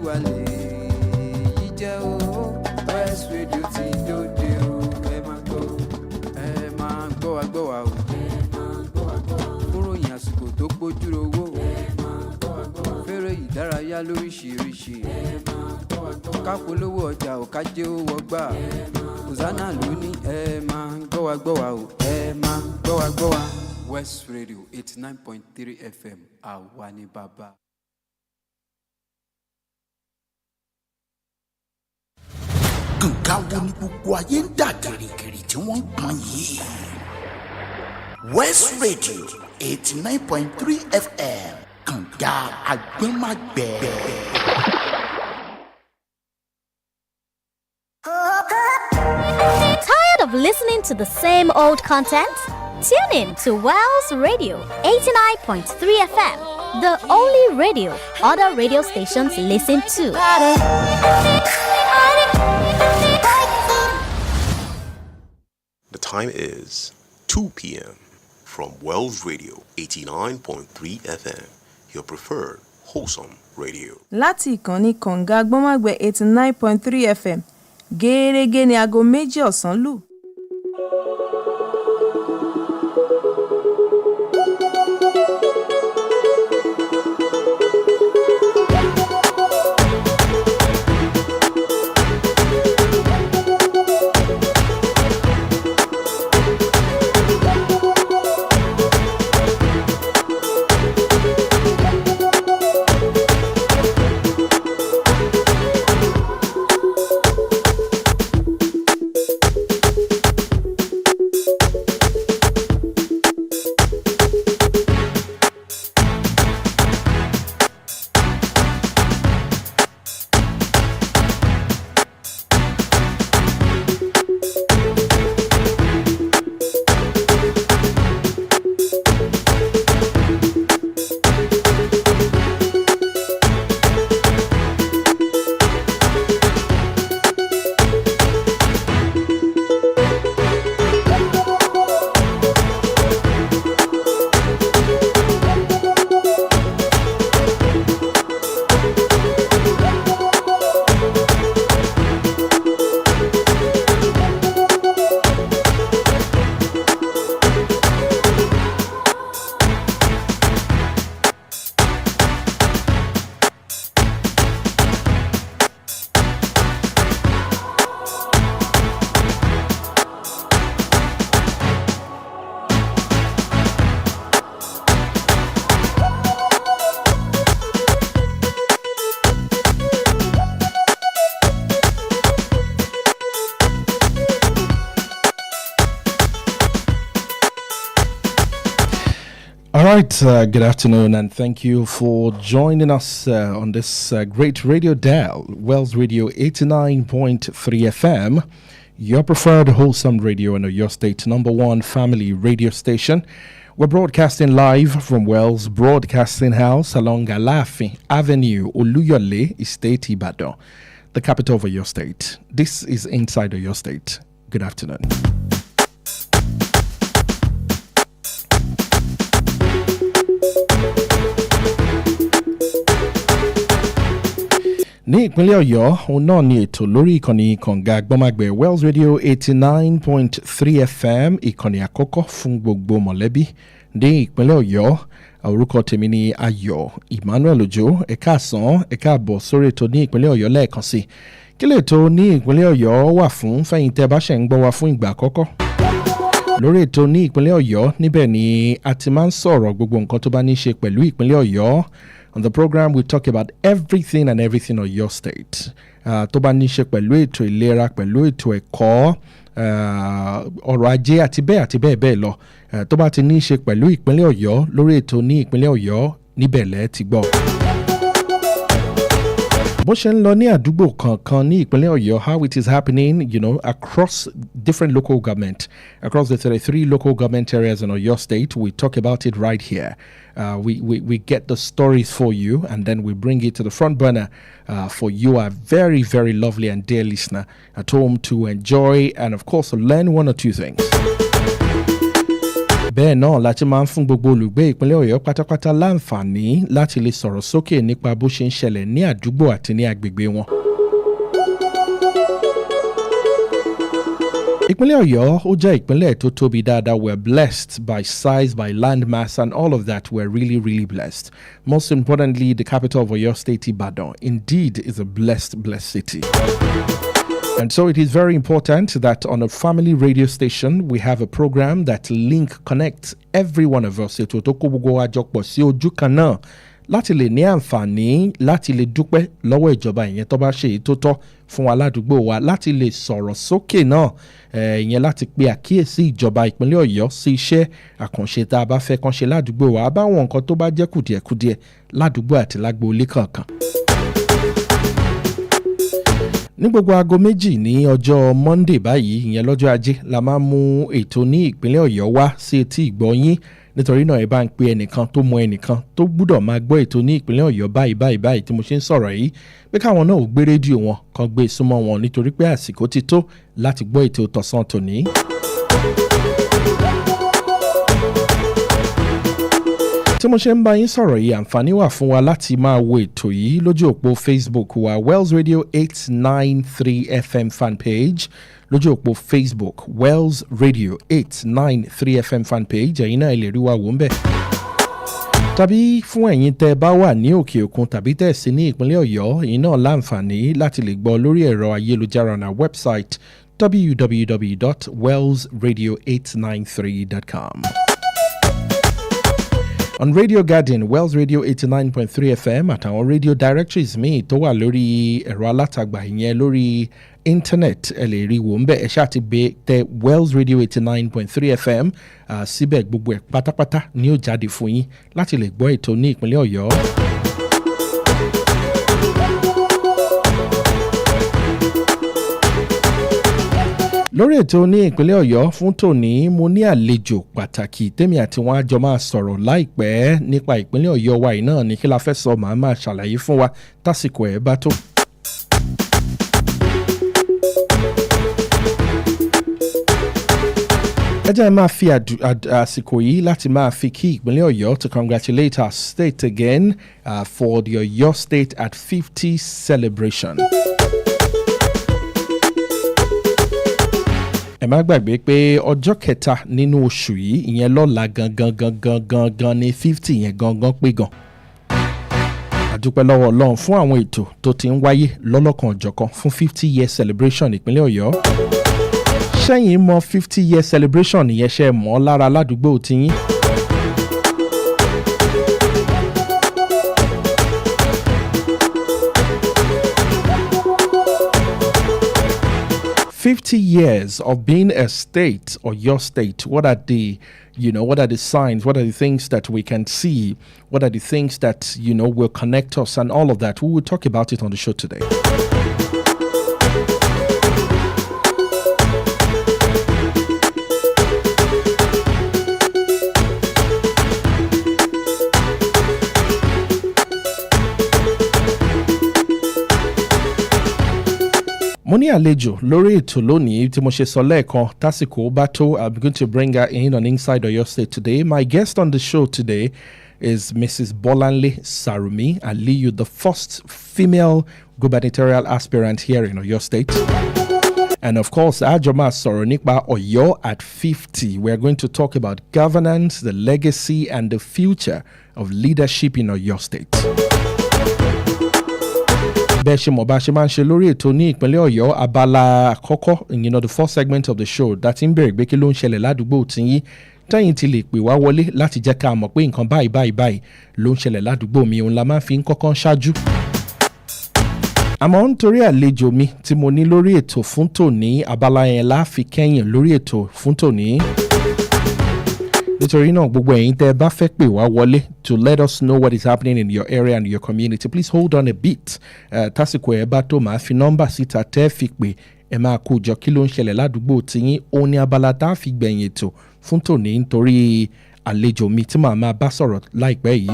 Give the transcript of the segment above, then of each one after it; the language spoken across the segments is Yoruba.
wa lè yí jẹ́ o West Radio ti dòde o ẹ máa gbọ́ wa gbọ́ wa o fúnròyìn àsìkò tó pójú owó fẹ́rẹ̀ ìdárayá lóríṣiríṣi kápolówó ọjà ò kájé ó wọgbà Hosanna ló ní ẹ máa gbọ́ wa o ẹ máa gbọ́ wa. West Radio 89.3 FM àwa ni bàbá. Nǹkan wo ni gbogbo ayé ń dà gìrìgìrì tí wọ́n ń pọn yìí? West Radio 89.3 FM kànga àgbẹ̀màgbẹ̀. Tired of listening to the same old content? Tune in to Wells Radio 89.3 FM, the only radio other radio stations listen to. The time is 2 p.m. from Wells Radio 89.3 FM, your preferred wholesome radio. Láti ìkànnì kànga àgbọ̀nmágbẹ̀ 89.3 FM, gẹ́gẹ́ ní aago 2 ọ̀sán lù. All right, good afternoon, and thank you for joining us on this great radio dial, Wells Radio 89.3 FM, your preferred wholesome radio and your state #1 family radio station. We're broadcasting live from Wells Broadcasting House along Alafi Avenue, Oluyole, Estate Ibadan, the capital of your state. This is Inside your State. Good afternoon. Ní ìpínlẹ̀ Ọ̀yọ́, òun náà ni ètò lórí ìkànnì kànga àgbọ̀nmágbẹ̀ Wells Radio 89.3 FM, ìkànnì àkọ́kọ́ fún gbogbo mọ̀lẹ́bí ní ìpínlẹ̀ Ọ̀yọ́. Orúkọ tèmi ni Ayo Emmanuel-Ojo. Ẹ káàsán, ẹ káàbọ̀ sórí ètò ní ìpínlẹ̀ Ọ̀yọ́ lẹ́ẹ̀kan sí. Kí lè tó ní ìpínlẹ̀ Ọ̀yọ́ wà fún fẹ̀yìn tẹ́ bá ṣẹ̀ ń gbọ́ wa fún ìgbà àkọ́kọ́? Lórí ètò ní ìpínlẹ̀ Ọ̀yọ́, níbẹ̀ ni a ti máa ń sọ̀rọ̀ gbogbo nǹkan tó bá ní ṣe pẹ̀lú ìpínlẹ̀ Ọ̀yọ́. On the program, we talk about everything and everything of your state. Tó bá ní ṣe pẹ̀lú ètò ìlera, pẹ̀lú ètò ẹ̀kọ́, ọrọ̀ ajé àti bẹ́ẹ̀ bẹ́ẹ̀ lọ. Tó bá ti ní ṣe pẹ̀lú ìpínlẹ̀ Ọ̀yọ́, lórí ètò ní ìpínlẹ̀ Ọ̀yọ́, níbẹ̀ lẹ́ ti gbọ́. Bó ṣe ń lọ ní àdúgbò kankan ní ìpínlẹ̀ Ọ̀yọ́, how it is happening, across different local government, across the 33 local government areas in Oyo State, we talk about it right here. We get the stories for you, and then we bring it to the front burner for you, our very, very lovely and dear listener at home, to enjoy and, of course, learn one or two things. bẹ́ẹ̀ náà láti máa ń fún gbogbo olùgbé ìpínlẹ̀ Ọ̀yọ́ pátápátá láǹfààní láti lè sọ̀rọ̀ sókè nípa bó ṣe ń ṣẹlẹ̀ ní àdúgbò àti ní agbègbè wọn. Ìpínlẹ̀ Ọ̀yọ́ ó jẹ́ ìpínlẹ̀ tó tóbi dáadáa. We're blessed by size, by land mass, and all of that. We're really, really blessed. Most importantly, the capital of Oyo State, Ibadan, indeed is a blessed city. And so it is very important that on a family radio station, we have a program that connects every one of us. Ètò tó kó gbogbo wa jọ pọ̀ sí ojú kan náà láti lè ní àǹfààní láti lè dúpẹ́ lọ́wọ́ ìjọba ìyẹn tó bá ṣe èyí tó tọ́ fún wa ládùúgbò wa, láti lè sọ̀rọ̀ sókè náà ìyẹn láti pe àkíyèsí ìjọba ìpínlẹ̀ Ọ̀yọ́ sí iṣẹ́ àkànṣe tá a bá fẹ́ kàn ṣe ládùúgbò wa, àbáwọn nǹkan tó bá jẹ́ kùdìẹ̀kudiẹ ládùúgbò àti lágboolé kọ̀ọ̀kan. Ní gbogbo aago méjì ní ọjọ́ Monday báyìí, ìyẹn lọ́jọ́ Ajé, la máa mú ètò ní ìpínlẹ̀ Ọ̀yọ́ wá sí etí ìgbọ́ yín. Nítorí náà ẹ bá ń pe ẹnìkan tó mọ ẹnìkan tó gbúdọ̀ máa gbọ́ ètò ní ìpínlẹ̀ Ọ̀yọ́ báyìí tí mo ṣe ń sọ̀rọ̀ yìí, pé káwọn náà ò gbé rédíò wọn kan gbé súnmọ́ wọn, nítorí pé àsìkò ti tó láti gbọ́ ètò tọ̀sán tòní. Tí mo ṣe ń bá yín sọ̀rọ̀ yìí, àǹfààní wà fún wa láti máa wo ètò yìí lójú òpó Facebook wa Wells Radio 893 FM fan page, lójú òpó Facebook Wells Radio 893 FM fan page. Ẹ̀yin náà lè rí wa wò ń bẹ̀. Tàbí fún ẹ̀yin tẹ́ bá wà ní òkè òkun tàbí tẹ́ sí ní ìpínlẹ̀ Ọ̀yọ́, ẹ̀yin náà láǹfààní láti lè gbọ́ lórí ẹ̀rọ ayélujára na website www.wellsradio893.com. On Radio Garden, Wells Radio 89.3 FM àtàwọn radio directories míì tó wà lórí ẹ̀rọ alátagbà ìyẹn lórí internet ẹ lè rí wò ń bẹ̀. Ẹ ṣáà ti tẹ Wells Radio 89.3 FM síbẹ̀ gbogbo ẹ̀ pátápátá ni ó jáde fún yín láti lè gbọ́ ètò ní ìpínlẹ̀ Ọ̀yọ́. Lórí ètò ní ìpínlẹ̀ Ọ̀yọ́ fún tòní, mo ní àlejò pàtàkì tèmi àti wọn á jọ máa sọ̀rọ̀ láìpẹ́ nípa ìpínlẹ̀ Ọ̀yọ́ wa yìí náà. Ní kí la fẹ́ sọ, màá máa ṣàlàyé fún wa tásìkò ẹ̀ bá tó. Ẹ jẹ́ máa fi àsìkò yìí láti máa fi kí ìpínlẹ̀ Ọ̀yọ́ to congratulate our state again for the Oyo State at 50 celebration. Ẹ má gbàgbé pé ọjọ́ kẹta nínú oṣù yìí, ìyẹn lọ́la gangan ní 50 yẹn gangan pé gan. A dúpẹ́ lọ́wọ́ Ọlọ́run fún àwọn ètò tó ti ń wáyé lọ́lọ́kan ọ̀jọ̀kan fún 50 year celebration ìpínlẹ̀ Ọ̀yọ́. Ṣẹ́yìn mọ 50 year celebration ìyẹn ṣe mọ́ lára ládùúgbò tiyín. "50 years of being a state or your state." What are the signs? What are the things that we can see? What are the things that, will connect us and all of that? We will talk about it on the show today. Mo ní àlejò lórí ètò lónìí tí mo ṣe sọ lẹ́ẹ̀kan tásìkò bá tó. I'm going to bring her in on Inside Oyo State today. My guest on the show today is Mrs. Bolanle Sarumi Aliyu, the first female gubernatorial aspirant here in Oyo State. And of course, Ajoma sọ̀rọ̀ nípa Oyo at 50. We're going to talk about governance, the legacy, and the future of leadership in Oyo State. Bẹ́ẹ̀ ṣe mọ̀ bá ṣe máa ń ṣe lórí ètò ní ìpínlẹ̀ Ọ̀yọ́, abala àkọ́kọ́, the first segment of the show, that ń bẹ̀rẹ̀ pé kí ló ń ṣẹlẹ̀ ládùúgbò tiyín, tẹ́yìn ti lè pè wá wọlé láti jẹ́ ká mọ̀ pé nǹkan báyìí ló ń ṣẹlẹ̀ ládùúgbò mi, òun la máa fi ń kọ́kọ́ ṣáájú. Àmọ́ nítorí àlejò mi tí mo ní lórí ètò fún tòní, abala yẹn la fi kẹ́yìn lórí ètò fún tòní. Nítorí náà gbogbo ẹ̀yin tẹ́ bá fẹ́ pè wá wọlé to let us know what is happening in your area and your community, please hold on a bit. Tásìkò ẹ̀ bá tó, máa fi nọ́mbà síta tẹ́ fi pè, ẹ máa kó jọ kí ló ń ṣẹlẹ̀ ládùúgbò tiyín. Òun ni abala tá a fi gbẹ̀yìn ètò fún tòní, nítorí àlejò mi tí màá máa bá sọ̀rọ̀ láìpẹ́ yìí.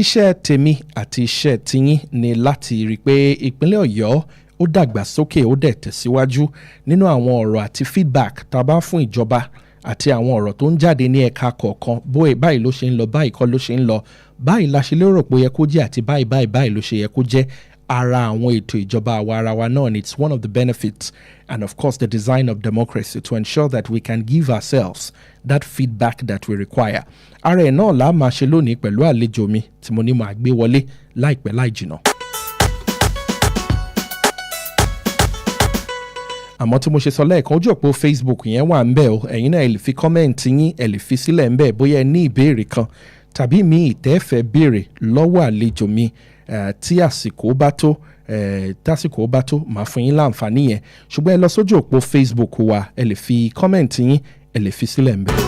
iṣẹ́ tèmi àti iṣẹ́ tiyín ni láti rí i pé ìpínlẹ̀ Ọ̀yọ́ ó dàgbàsókè ó dẹ̀ tẹ̀síwájú nínú àwọn ọ̀rọ̀ àti feedback tá a bá fún ìjọba àti àwọn ọ̀rọ̀ tó ń jáde ní ẹ̀ka kọ̀ọ̀kan báyìí ló ṣe ń lọ báyìí kọ́ ló ṣe ń lọ báyìí la ṣe lérò pé ó yẹ kó jẹ́ àti báyìí ló ṣe yẹ kó jẹ́ ara àwọn ètò ìjọba àwa ara wa náà, and it's one of the benefits and of course the design of democracy to ensure that we can give ourselves that feedback that we require. Ara ẹ̀ náà la máa ṣe lónìí pẹ̀lú àlejò mi tí mo ní máa gbé wọlé láìpẹ́ láì jìnnà. àmọ́ tí mo ṣe sọ lẹ́ẹ̀kan ojú òpó Facebook yẹn wà ń bẹ̀ o, ẹ̀yin náà ẹ lè fi kọ́mẹ́ǹtì yín ẹ lè fi sílẹ̀ ń bẹ̀ bóyá ẹ ní ìbéèrè kan tàbí mi ìtẹ́fẹ́ béèrè lọ́wọ́ àlejò mi tí àsìkò bá tó tásìkò bá tó máa fún yín láǹfààní yẹn, ṣùgbọ́n ẹ lọ sójú òpó Facebook wa ẹ lè fi kọ́mẹ́ǹtì yín ẹ lè fi sílẹ̀ ń bẹ̀.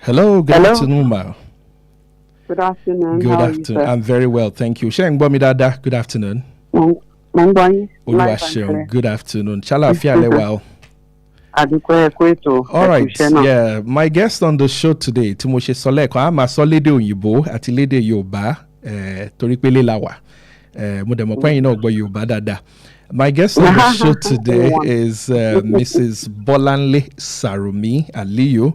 Hello, good afternoon, ma. Good afternoon. Good How are afternoon. you, I'm very well, thank you. Ṣé ń gbọ́ mi dáadáa? Good afternoon. Olúwa ṣeun. Good afternoon. Ṣàlàáfíà lẹ́wà o. All right, yeah. My guest on the show today, tí mo ṣe sọ lẹ́ẹ̀kan, a máa sọ lédè òyìnbó àti lédè Yorùbá torí pé léla wà. Mo dẹ̀ mọ̀ pé ẹ̀yin náà gbọ́ Yorùbá dáadáa. My guest on the show today is Mrs. Bolanle Sarumi Aliyu.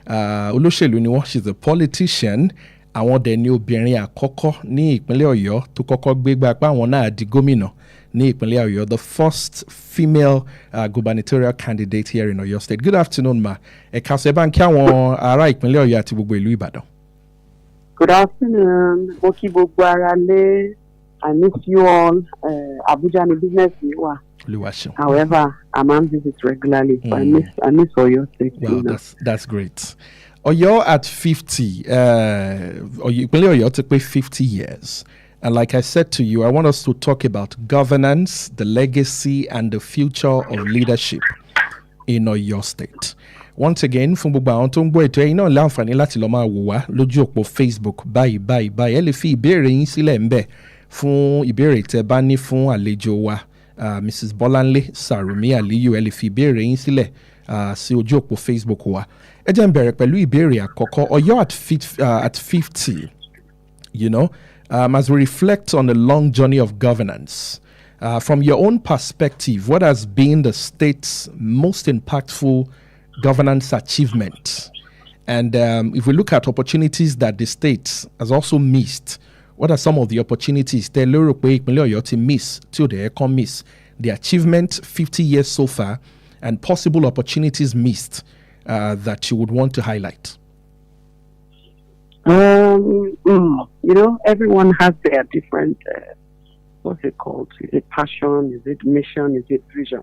Olóṣèlú ni wọ́n, she's a politician. Àwọn dẹ̀ ni obìnrin àkọ́kọ́ ní ìpínlẹ̀ Ọ̀yọ́ tó kọ́kọ́ gbégbá pé àwọn náà di gómìnà ní ìpínlẹ̀ Ọ̀yọ́, the first female gubernatorial candidate here in Oyo State. Good afternoon, ma. Ẹ̀ka sọ ẹ bá ń kí àwọn ará ìpínlẹ̀ Ọ̀yọ́ àti gbogbo ìlú Ìbàdàn. Good afternoon. Mo kí gbogbo ara lé. I miss you all. Abuja ni business mi wà. However, I'm on visit regularly, so I miss Oyo State. Wow, that's great. Oyo at 50, ìpínlẹ̀ Ọ̀yọ́ ti pé 50 years. And like I said to you, I want us to talk about governance, the legacy, and the future of leadership in Oyo State. Once again, fún gbogbo àwọn tó ń gbọ́ ètò ẹ̀yin náà láǹfààní láti lọ máa wò wá lójú òpó Facebook báyìí. Ẹ lè fi ìbéèrè yín sílẹ̀ ńbẹ̀ fún ìbéèrè tẹ́ bá ní fún àlejò wa. Mrs. Bolanle Sarumi Aliyu, ẹ lè fi ìbéèrè yín sílẹ̀ sí ojú òpó Facebook wa. Ẹ jẹ́ n bẹ̀rẹ̀ pẹ̀lú ìbéèrè àkọ́kọ́. Ọ̀yọ́ at 50, you know, as we reflect on the long journey of governance, from your own perspective, what has been the state's most impactful governance achievement? And if we look at opportunities that the state has also missed, what are some of the opportunities that lérò pé ìpínlẹ̀ Ọ̀yọ́ ti miss till the econ miss? The achievement 50 years so far and possible opportunities missed that you would want to highlight. You know, everyone has their different, what's it called? Is it passion? Is it mission? Is it vision?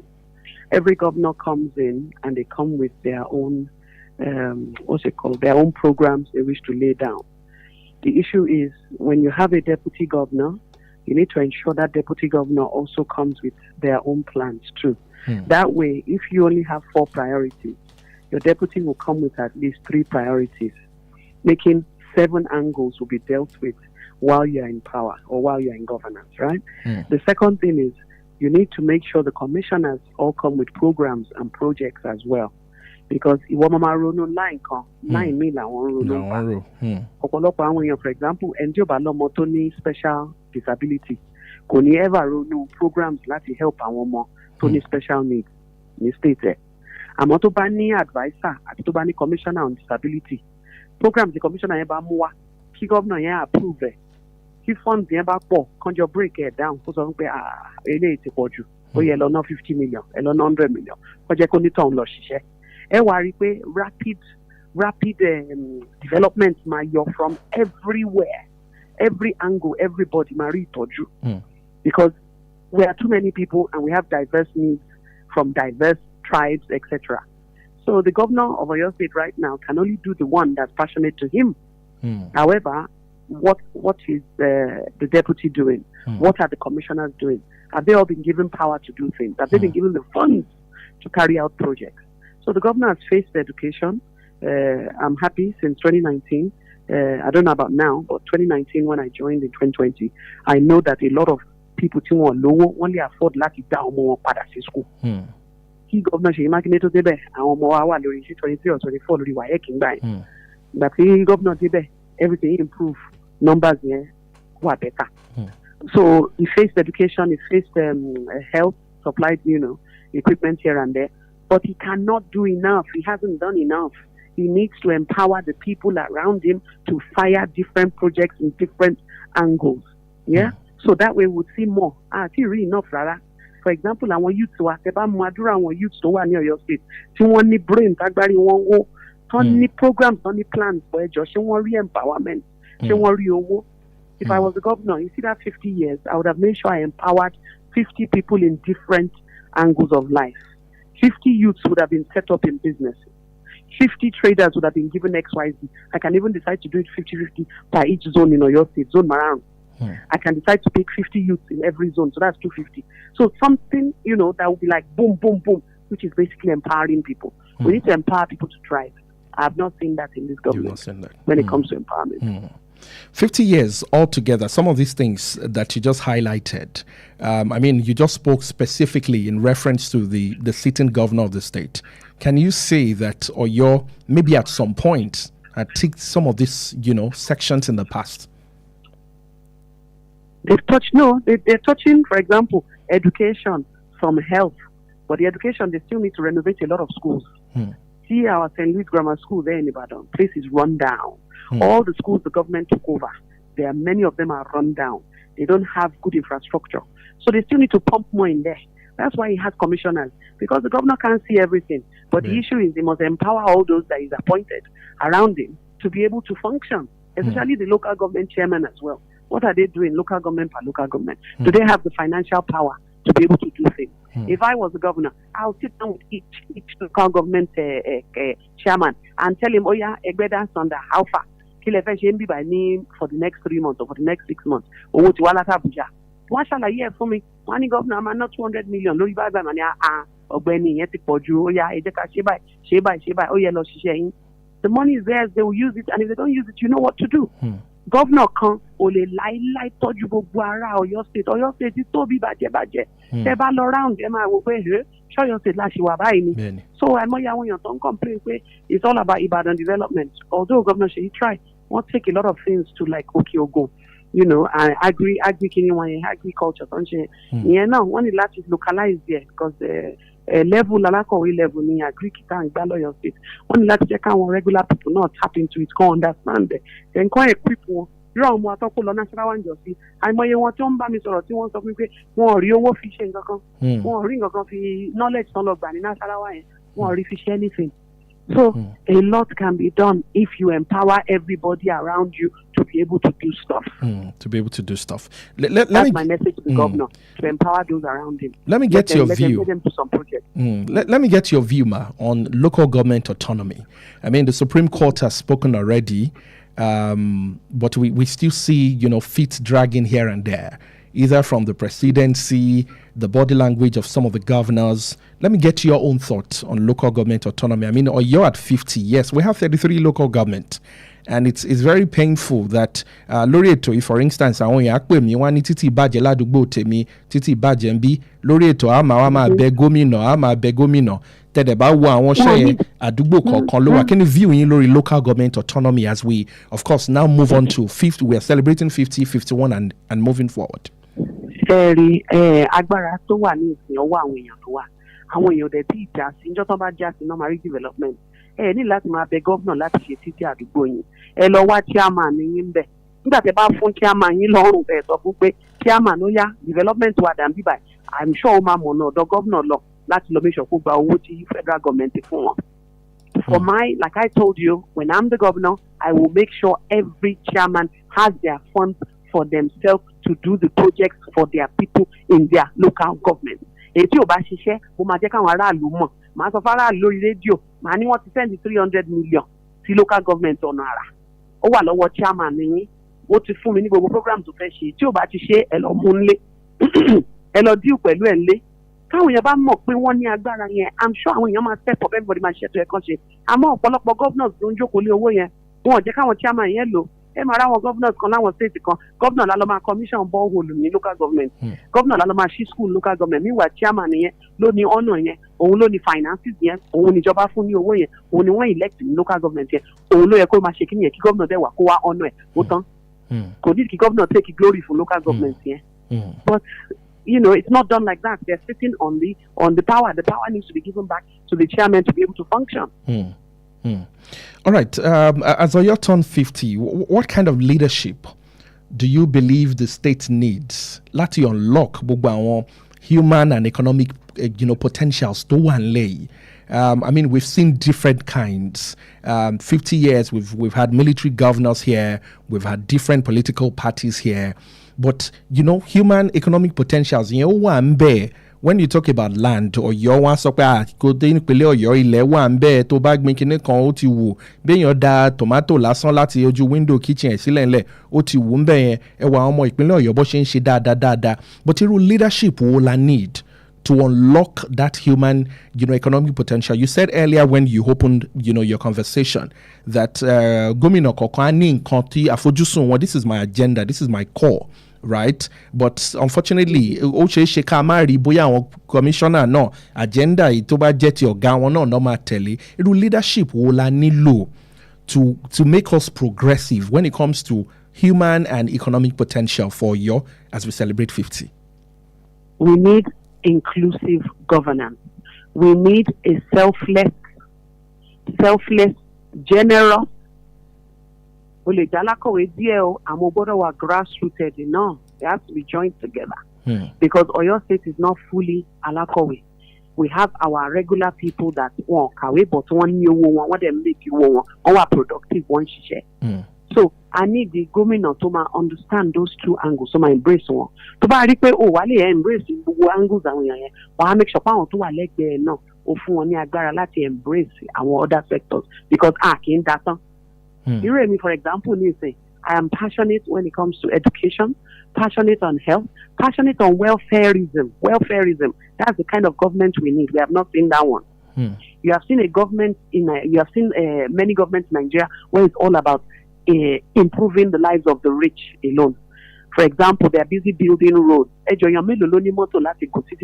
Every governor comes in and they come with their own, their own programs they wish to lay down. The issue is when you have a deputy governor, you need to ensure that deputy governor also comes with their own plans too. That way, if you only have 4 priorities, your deputy will come with at least 3 priorities, making 7 angles will be dealt with while you're in power or while you're in governance, right? The second thing is you need to make sure the commissioners all come with programs and projects as well. Because ìwọ máa ronú line kan, line mi làwọn ronú pa. Ọ̀pọ̀lọpọ̀ àwọn èèyàn, for example, ẹni tí ó bá lọ́mọ tó ní special disability kò ní ever ronú programs láti help àwọn ọmọ tó ní special needs ní state ẹ̀. Àmọ́ tó bá ní adviser àti tó bá ní commissioner on disability, programs the commissioner yẹn bá mú wá kí gómìnà yẹn approve ẹ̀, kí funds yẹn bá pọ̀ kánjọ break ẹ̀ down kó sọ pé eléyìí ti pọ̀ jù ó yẹ lọ ná 50 million ẹ lọ ná 100 million kó jẹ́ kó nítàn lọ ṣiṣẹ́. Ẹ wá rí i pé rapid development máa yọ from everywhere, every angle, everybody máa rí ìtọ́jú. Because we are too many people and we have diverse needs from diverse tribes, etc. So the governor of Oyo State right now can only do the one that's passionate to him. However, what is the deputy doing? What are the commissioners doing? Have they all been given power to do things? Have they been given the funds to carry out projects? So the governor has faced education. I'm happy since 2019. I don't know about now, but 2019 when I joined in 2020, I know that a lot of people only afford láti dá ọmọ wọn padà sí school. Kí governor Ṣèyí Mákindé tó débẹ̀, àwọn ọmọ wa wà lórí 23 or 24 lórí WAEC ńgbà yẹn. Ìgbà tí governor débẹ̀, everything improve, numbers yẹn wà better. So he faced education, he faced health, supplied, equipment here and there. But he cannot do enough. He hasn't done enough. He needs to empower the people around him to fire different projects in different angles. Yeah? So that way we'll see more. Really enough, Rara. For example, our youth wa teba madura our youth tó wà ní Ọ̀yọ́ State. Tí wọ́n ní brain tagbari wọ́n wò. Tán ní programs, tán ní plans for ẹjọ́. Ṣé wọ́n rí empowerment? Ṣé wọ́n rí owó? If I was the governor, you see that 50 years, I would have made sure I empowered 50 people in different angles of life. 50 youths would have been set up in business. 50 traders would have been given XYZ. I can even decide to do it 50-50 per each zone in Oyo State, zone Maran. I can decide to pick 50 youths in every zone, so that's 250. So something, that would be like boom, boom, boom, which is basically empowering people. We need to empower people to thrive. I have not seen that in this government when it comes to empowerment. 50 years altogether, some of these things that you just highlighted, you just spoke specifically in reference to the sitting governor of the state. Can you say that Oyo, maybe at some point, had ticked some of these, sections in the past? They're touching, for example, education, some health. But the education, they still need to renovate a lot of schools. See our St. Louis Grammar School there in Ibadan, place is run down. All the schools the government took over, many of them are run down. They don't have good infrastructure. So they still need to pump more in there. That's why he has commissioners, because the governor can't see everything. But the issue is he must empower all those that he's appointed around him to be able to function, especially the local government chairman as well. What are they doing, local government per local government? Do they have the financial power to be able to do things? If I was the governor, I'll sit down with each local government chairman and tell him, Egbeda Sonda, how far? For the next 3 months or for the next 6 months. What shall I hear for me? One governor, I'm not 200 million. No, the money is theirs, they will use it, and if they don't use it, you know what to do. Governor kan o le láíláí tọ́jú gbogbo ará Ọ̀yọ́ State. Ọ̀yọ́ State ti tóbi bàjẹ́. Tẹ́ bá lọ round ẹ máa wò pé ṣọ́yọ́ State la ṣe wà báyìí ni. So àìmọye àwọn èèyàn tó ń complain pé it's all about Ibadan development. Although Governor Seyi try, wọ́n take a lot of things to like Òkè Ògùn, and agri kini wọn yẹn, agriculture tó ń ṣe. Ìyẹn náà wọ́n ní láti localize there because level alákọ̀wé level ní agriculture and ìgbà lọ́yọ̀ State. Wọ́n ní láti jẹ́ káwọn regular people náà tap into it, kan understand it. Then kan equip wọn. Irú àwọn ọmọ atọ́kùn lọ Nasarawa ń jọ sí. Àìmọye wọn tí wọ́n ń bá mi sọ̀rọ̀ tí wọ́n sọ fún mi pé wọn ò rí owó fi ṣe nǹkan kan. Wọn ò rí nǹkan kan fi knowledge tán lọ gbà ní Nasarawa yẹn. Wọn ò rí fi ṣe anything. So a lot can be done if you empower everybody around you to be able to do stuff. That's my message to the governor, to empower those around him. Let me get your view. Let them do some projects. Let me get your view, Ma, on local government autonomy. The Supreme Court has spoken already, but we still see, feet dragging here and there, either from the presidency, the body language of some of the governors. Let me get your own thoughts on local government autonomy. You're at 50. Yes, we have 33 local government. and it's very painful that lórí ètò yìí, for instance, àwọn èèyàn pè mí wọ́n ní títì ìbàjẹ́ ládùúgbò tèmi, títì ìbàjẹ́ ń bí, lórí ètò a máa bẹ gómìnà tẹ̀dẹ̀ bá wo àwọn iṣẹ́ yẹn àdúgbò kọ̀ọ̀kan ló wà. Kí ni view yín lórí local government autonomy as we of course now move on to 50, we are celebrating 50, 51 and moving forward? Fẹ́ẹ̀rí agbára tó wà ní ìsìn ọwọ́ àwọn èèyàn tó wà. Àwọn èèyàn dẹ̀ tí ìjà sí ìjọ tó bá já sí normal development. Ní láti máa bẹ gómìnà láti ṣe títí àdúgbò yín. Ẹ lọ wá chairman yín bẹ̀. Nígbà tẹ́ bá fún chairman yín lọ́rùn bẹ́ẹ̀ sọ fún pé chairman ó yá development wà dàbí báyìí. I'm sure ó máa mọ̀nà ọ̀dọ̀ gómìnà lọ láti lọ make sure kó gba owó tí federal government fún wọn. For like I told you, when I'm the governor, I will make sure every chairman has their funds for themselves to do the projects for their people in their local government. Èyí tí ò bá ṣiṣẹ́, mo máa jẹ́ káwọn aráàlú mọ̀. Màá sọ fún aráàlú lórí rédíò, màá ní wọ́n ti send 300 million sí local government ọ̀nà àrà. Ó wà lọ́wọ́ chairman yín, ó ti fún mi ní gbogbo program tó fẹ́ ṣe. Tí ò bá ti ṣe, ẹ lọ mú nlé, ẹ lọ deal pẹ̀lú ẹ̀ nlé. Káwọn èèyàn bá mọ̀ pé wọ́n ní agbára yẹn, I'm sure àwọn èèyàn máa step up, everybody máa ṣe tó yẹ kán ṣe. Àmọ́ ọ̀pọ̀lọpọ̀ governors ló ń jókòó lé owó yẹn, wọn ò jẹ́ káwọn chairman yẹn lò. Ẹ máa ráwọn governors kan láwọn state kan, governor la lọ máa commission borehole ní local government, governor la lọ máa ṣí school local government, meanwhile chairman yẹn ló ní honour yẹn, òun ló ní finances yẹn, òun níjọba fún ní owó yẹn, òun ni wọ́n elect ní local government yẹn, òun ló yẹ kó máa ṣe kí nìyẹn kí governor dẹ̀ wà kó wá honour ẹ̀ ó tán. Kò ní kí governor take glory fún local government yẹn. But you know, it's not done like that. They're sitting on the power. The power needs to be given back to the chairman to be able to function. All right. As Oyo turn 50, what kind of leadership do you believe the state needs? Láti unlock gbogbo àwọn human and economic, potentials tó wà nílẹ̀. I mean, we've seen different kinds. 50 years, we've had military governors here. We've had different political parties here. But, human economic potentials, when you talk about land, or your one so or your ilẹ̀ wà ń bẹ́ẹ̀ tó bá gbin kinní kan ó ti wù béèyàn da tomato lásán láti ojú window kitchen ẹ̀ sílẹ̀ ńlẹ̀ ó ti wù ń bẹ́ẹ̀ yẹn ẹ wà àwọn ọmọ ìpínlẹ̀ Ọ̀yọ́ bó ṣe ń ṣe dáadáa. But irú leadership wo la need to unlock that human, economic potential? You said earlier when you opened, your conversation that gómìnà kọ̀ọ̀kan á ní nǹkan tí àfojúsùn wọn, this is my agenda, this is my core, right? But unfortunately, ó ṣeé ṣe ká má rí bóyá àwọn commissioner náà agenda yìí tó bá jẹ́ ti ọ̀gá wọn náà máa tẹ̀lé. Irú leadership wo la nílò to make us progressive when it comes to human and economic potential for Oyo as we celebrate 50? We need inclusive governance. We need a selfless, generous. They have to be joined together. Because Oyo State is not fully alakowe. We have our regular people that want kawe, but one new one, what they make you one, our productive one share. So I need the government to understand those two angles, so my embrace one. To ba ri pe wale embrace gbogbo angles àwọn yẹn. Wa make sure pa àwọn tó wà lẹ́gbẹ̀ẹ́ náà ó fún wọn ní agbára láti embrace àwọn other sectors because kì í dá tán. Me, for example, I am passionate when it comes to education, passionate on health, passionate on welfareism. That's the kind of government we need. We have not seen that one. You have seen many governments in Nigeria where it's all about improving the lives of the rich alone. For example, they are busy building roads. To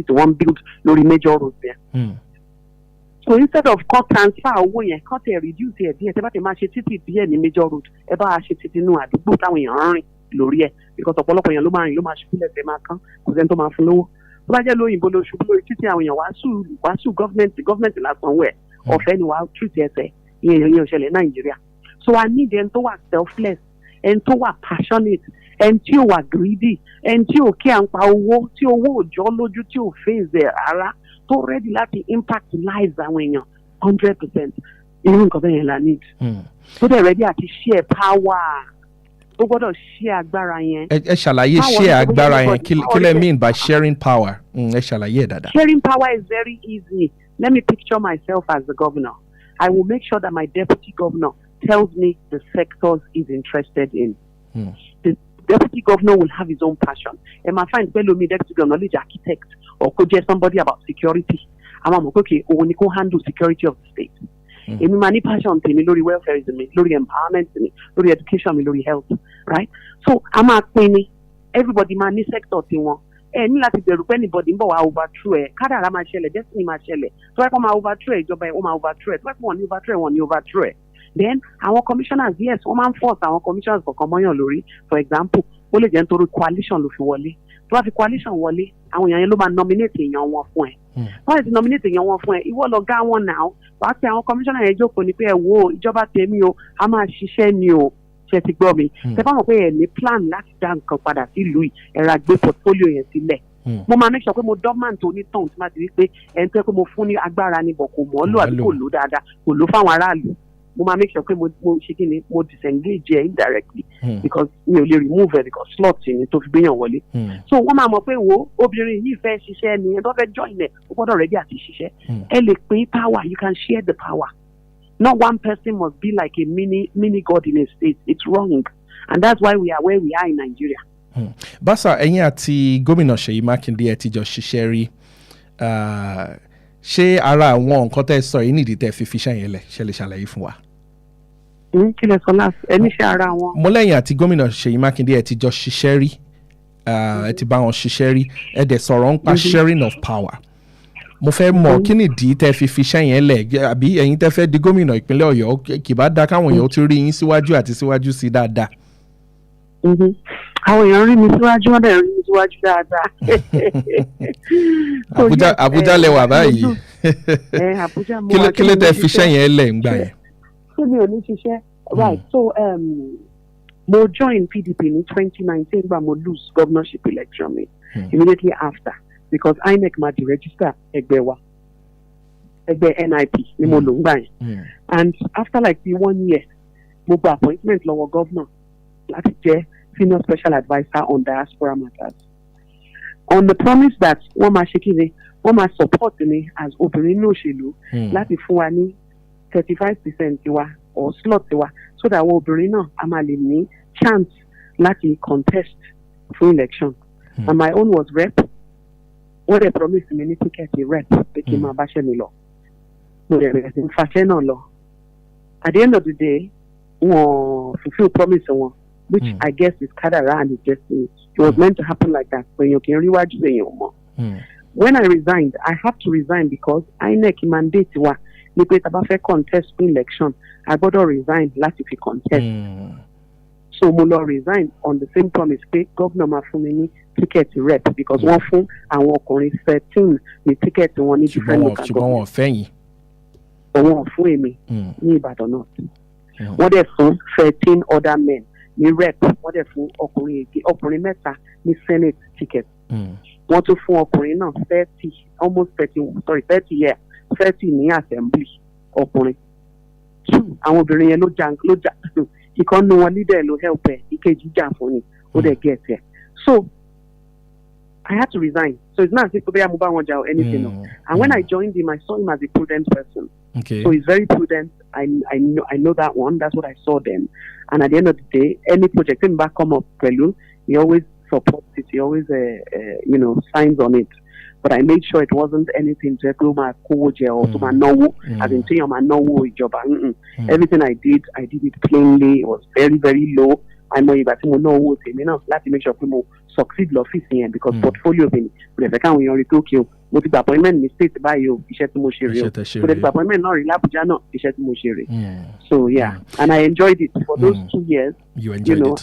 one build major roads there. So instead of cut transfer owó yẹn, cut reduce ẹ̀ díẹ̀, tẹ́ bá ti máa ṣe títì díẹ̀ ní major road, ẹ bá a ṣe títì inú àdúgbò táwọn èèyàn rìn lórí ẹ̀, because ọ̀pọ̀lọpọ̀ èèyàn ló máa rìn ló máa ṣubú lẹ́sẹ̀ máa kán, kò sẹ́ni tó máa fún lówó. Tó bá jẹ́ lóyìnbó ló ṣubú lórí títì àwọn èèyàn wàásù gọ́ọ̀mẹ̀ntì lásán wẹ̀, ọ̀fẹ́ ni wàá treat ẹsẹ̀ ìyẹn òṣèlè Nàìjíríà. So I need ẹni tó wà selfless, ẹni tó wà passionate, ẹni tí ò wà greedy, ẹni tí ò kí à ń pa owó, tí owó ò jọ lójú, tí ò face ẹ̀ rárá. So ready to impact lives àwọn èèyàn 100%. Irú nǹkan bẹ́ẹ̀ yẹn la need. So they're ready to share power. Ó gbọ́dọ̀ share agbára yẹn. Ẹ ṣàlàyé share agbára yẹn. Kí lẹ mean by sharing power? Ẹ ṣàlàyé dáadáa. Sharing power is very easy. Let me picture myself as the governor. I will make sure that my deputy governor tells me the sectors he's interested in. The deputy governor will have his own passion. And my friend fellow me deputy governor is architect or could just somebody about security. I'm okay, or we can handle security of the state. èmi máa ní passion tèmi lórí welfareism mi lórí empowerment mi lórí education mi lórí health right so a máa pín ní everybody máa ní sector tiwọn ẹ ní láti bẹ̀rù pé anybody ń bọ̀ wá overthrow ẹ̀ kádàrá máa ṣẹlẹ̀ destiny máa ṣẹlẹ̀ tó wáyé pé wọ́n máa overthrow ẹ̀ ìjọba ẹ̀ wọ́n máa overthrow ẹ̀ tó wáyé pé wọ́n ní overthrow ẹ̀ wọ́n ní overthrow ẹ̀ then àwọn commissioners yes wọ́n máa ń force àwọn commissioners kọ̀ọ̀kan mọ́yàn lórí for example ó lè jẹ́ nítorí coalition ló fi wọlé tó bá fi coalition wọlé àwọn èèyàn yẹn ló máa nominate èèyàn wọn fún ẹ wọ́n ti nominate èèyàn wọn fún ẹ ìwọ lọ gá wọn náà wàá pe àwọn commissioner yẹn jókòó ni pé ẹ wo ìjọba tèmi o a máa ṣiṣẹ́ ni o ṣe ti gbọ́ mi ṣe fáwọn pé ẹ ní plan láti dá nǹkan padà sí ìlú yìí ẹ ra gbé portfolio yẹn sílẹ̀ mo máa make sure pé mo dormant onítàn tí máa ti rí pé ẹni tó yẹ pé mo fún ní agbára ni bọ̀ kò mọ́ lò àbí kò lò dáadáa kò lò fáwọn aráàlú mo máa make sure pé mo ṣe kí ni mo disengage ẹ indirectly because mi ò lè remove ẹ because slot ni tó fi gbéyàn wọlé so wọ́n máa mọ̀ pé wo obìnrin yìí fẹ́ ṣiṣẹ́ ni ẹ tó fẹ́ join ẹ o gbọ́dọ̀ ready àti ṣiṣẹ́ ẹ lè pín power you can share the power not one person must be like a mini god in a state it's wrong and that's why we are where we are in Nigeria. Basa ẹ̀yin àti gómìnà Ṣèyí Mákindé ẹ ti jọ ṣiṣẹ́ rí ṣé ara àwọn nǹkan tẹ́ sọ yìí nìdí tẹ́ fi fiṣẹ́ yẹn lẹ̀ ṣe lè ṣàlàyé fún wa. kí lẹ sọ láti ẹni ṣe ara wọn. mo lẹ́yìn àti gómìnà Ṣèyí Mákindé ẹ ti jọ ṣiṣẹ́ rí ẹ ti bá wọn ṣiṣẹ́ rí ẹ dẹ̀ sọ̀rọ̀ ń pa sharing of power mo fẹ́ mọ̀ kí nìdí tẹ́ fi fiṣẹ́ yẹn lẹ̀ àbí ẹ̀yin tẹ́ fẹ́ di gómìnà ìpínlẹ̀ Ọ̀yọ́ kì bá dáa káwọn èèyàn ti rí yín síwájú àti síwájú sí dáadáa. àwọn èèyàn rí mi síwájú wọn dẹ̀ rí mi síwájú dáadáa. Àbújá lẹ wà báyìí kí ló tẹ́ fiṣẹ́ yẹn lẹ̀ ń gbà yẹn. ṣé mi ò ní ṣiṣẹ́ right so mo join PDP ní 2019 gba mo lose governorship election mi immediately after because INEC ma di register ẹgbẹ́ wa ẹgbẹ́ NIP ni mo lò ń gbà yẹn and after like 1 year mo gba appointment lọ́wọ́ governor láti jẹ́ senior special adviser on diaspora matters on the promise that wọ́n máa ṣe kíni wọ́n máa support mi as obìnrin ní òṣèlú láti fún wa ní 35% tiwa or slot tiwa so that àwọn obìnrin náà a máa lè ní chance láti contest fún election and my own was rep wọ́n dẹ̀ promise mi ní ticket rep pé kí n máa báṣẹ́ mi lọ mo dẹ̀ bẹ̀rẹ̀ sí ń faṣẹ́ náà lọ at the end of the day wọ́n fulfil promise wọn which I guess is kadara and his destiny it was meant to happen like that when you can rewájú èèyàn mọ́ when I resigned I have to resign because INEC mandate wa ní pé tá bá fẹ́ contest fún election I gbọ́dọ̀ resign láti fi contest so mo lọ resign on the same promise pé governor máa fún mi ní ticket rep because wọ́n fún àwọn ọkùnrin 13 ní ticket wọn ní different local government. ṣùgbọ́n wọn fẹ́yìn. wọn fún èmi ní Ìbàdàn náà wọ́n dẹ̀ fún 13 other men ní rep wọ́n dẹ̀ fún ọkùnrin mẹ́ta ní senate ticket wọ́n tún fún ọkùnrin náà 30 ní assembly ọkùnrin àwọn obìnrin yẹn ló jà ìkan nu wọn leader ló help ẹ ìkejì jà fún ni ó dẹ̀ get ẹ so I had to resign so it's not as if mo bá wọn jà or anything and when I joined him I saw him as a prudent person so he's very prudent I know that one that's what I saw then and at the end of the day any project him back come up pẹ̀lú he always supports it he always signs on it but I made sure it wasn't anything to go my kówó or to my náwó as in saying my náwó ìjọba everything I did it plainly it was very very low àìmọ̀ ìgbà tí mo ná owó tèmi náà láti make sure pé mo succeed lọ́fíìsì yẹn because portfolio mi mo lè fẹ́ káwọn èèyàn rí pé òkè o mo ti gba appointment ní state báyìí o iṣẹ́ tí mo ṣe rè o mo lè gba appointment náà rí l'Abuja náà iṣẹ́ tí mo ṣe rè so yeah and I enjoyed it for those 2 years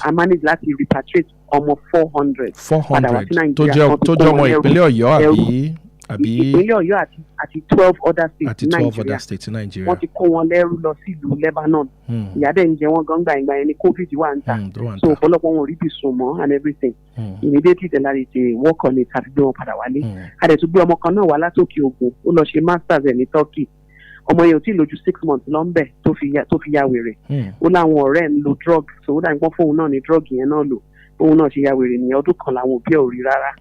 I managed láti repatriate ọmọ 400 padà wá sí Nàìjíríà tó jẹ́ ọmọ ìpínlẹ̀ Ọ̀yọ́ àbí ìpínlẹ̀ Ọ̀yọ́ àti 12 other states ní Nàìjíríà wọ́n ti kó wọn lẹ́rú lọ sí ìlú Lebanon ìyà dẹ̀ ń jẹ wọ́n gan gbà yẹn ní COVID wà ń ta so ọ̀pọ̀lọpọ̀ wọn ò rí bí sùn mọ́ and everything immediately tẹ̀lé àti work on it àti gbé wọn padà wálé àdẹ̀tún gbé ọmọ kan náà wá látòkè Ògùn ó lọ ṣe masters ẹ̀ ní Turkey ọmọ yẹn ò tí ì lójú 6 months lọ́nbẹ̀ tó fi ya wèrè ó láwọn ọ̀rẹ́ ń lo drug so ó dà nípọ́n fóun náà ní drug yẹn náà lò fóun náà ṣe ya wèrè ní ọdún kan làwọn òbí ẹ̀ ò rí rárá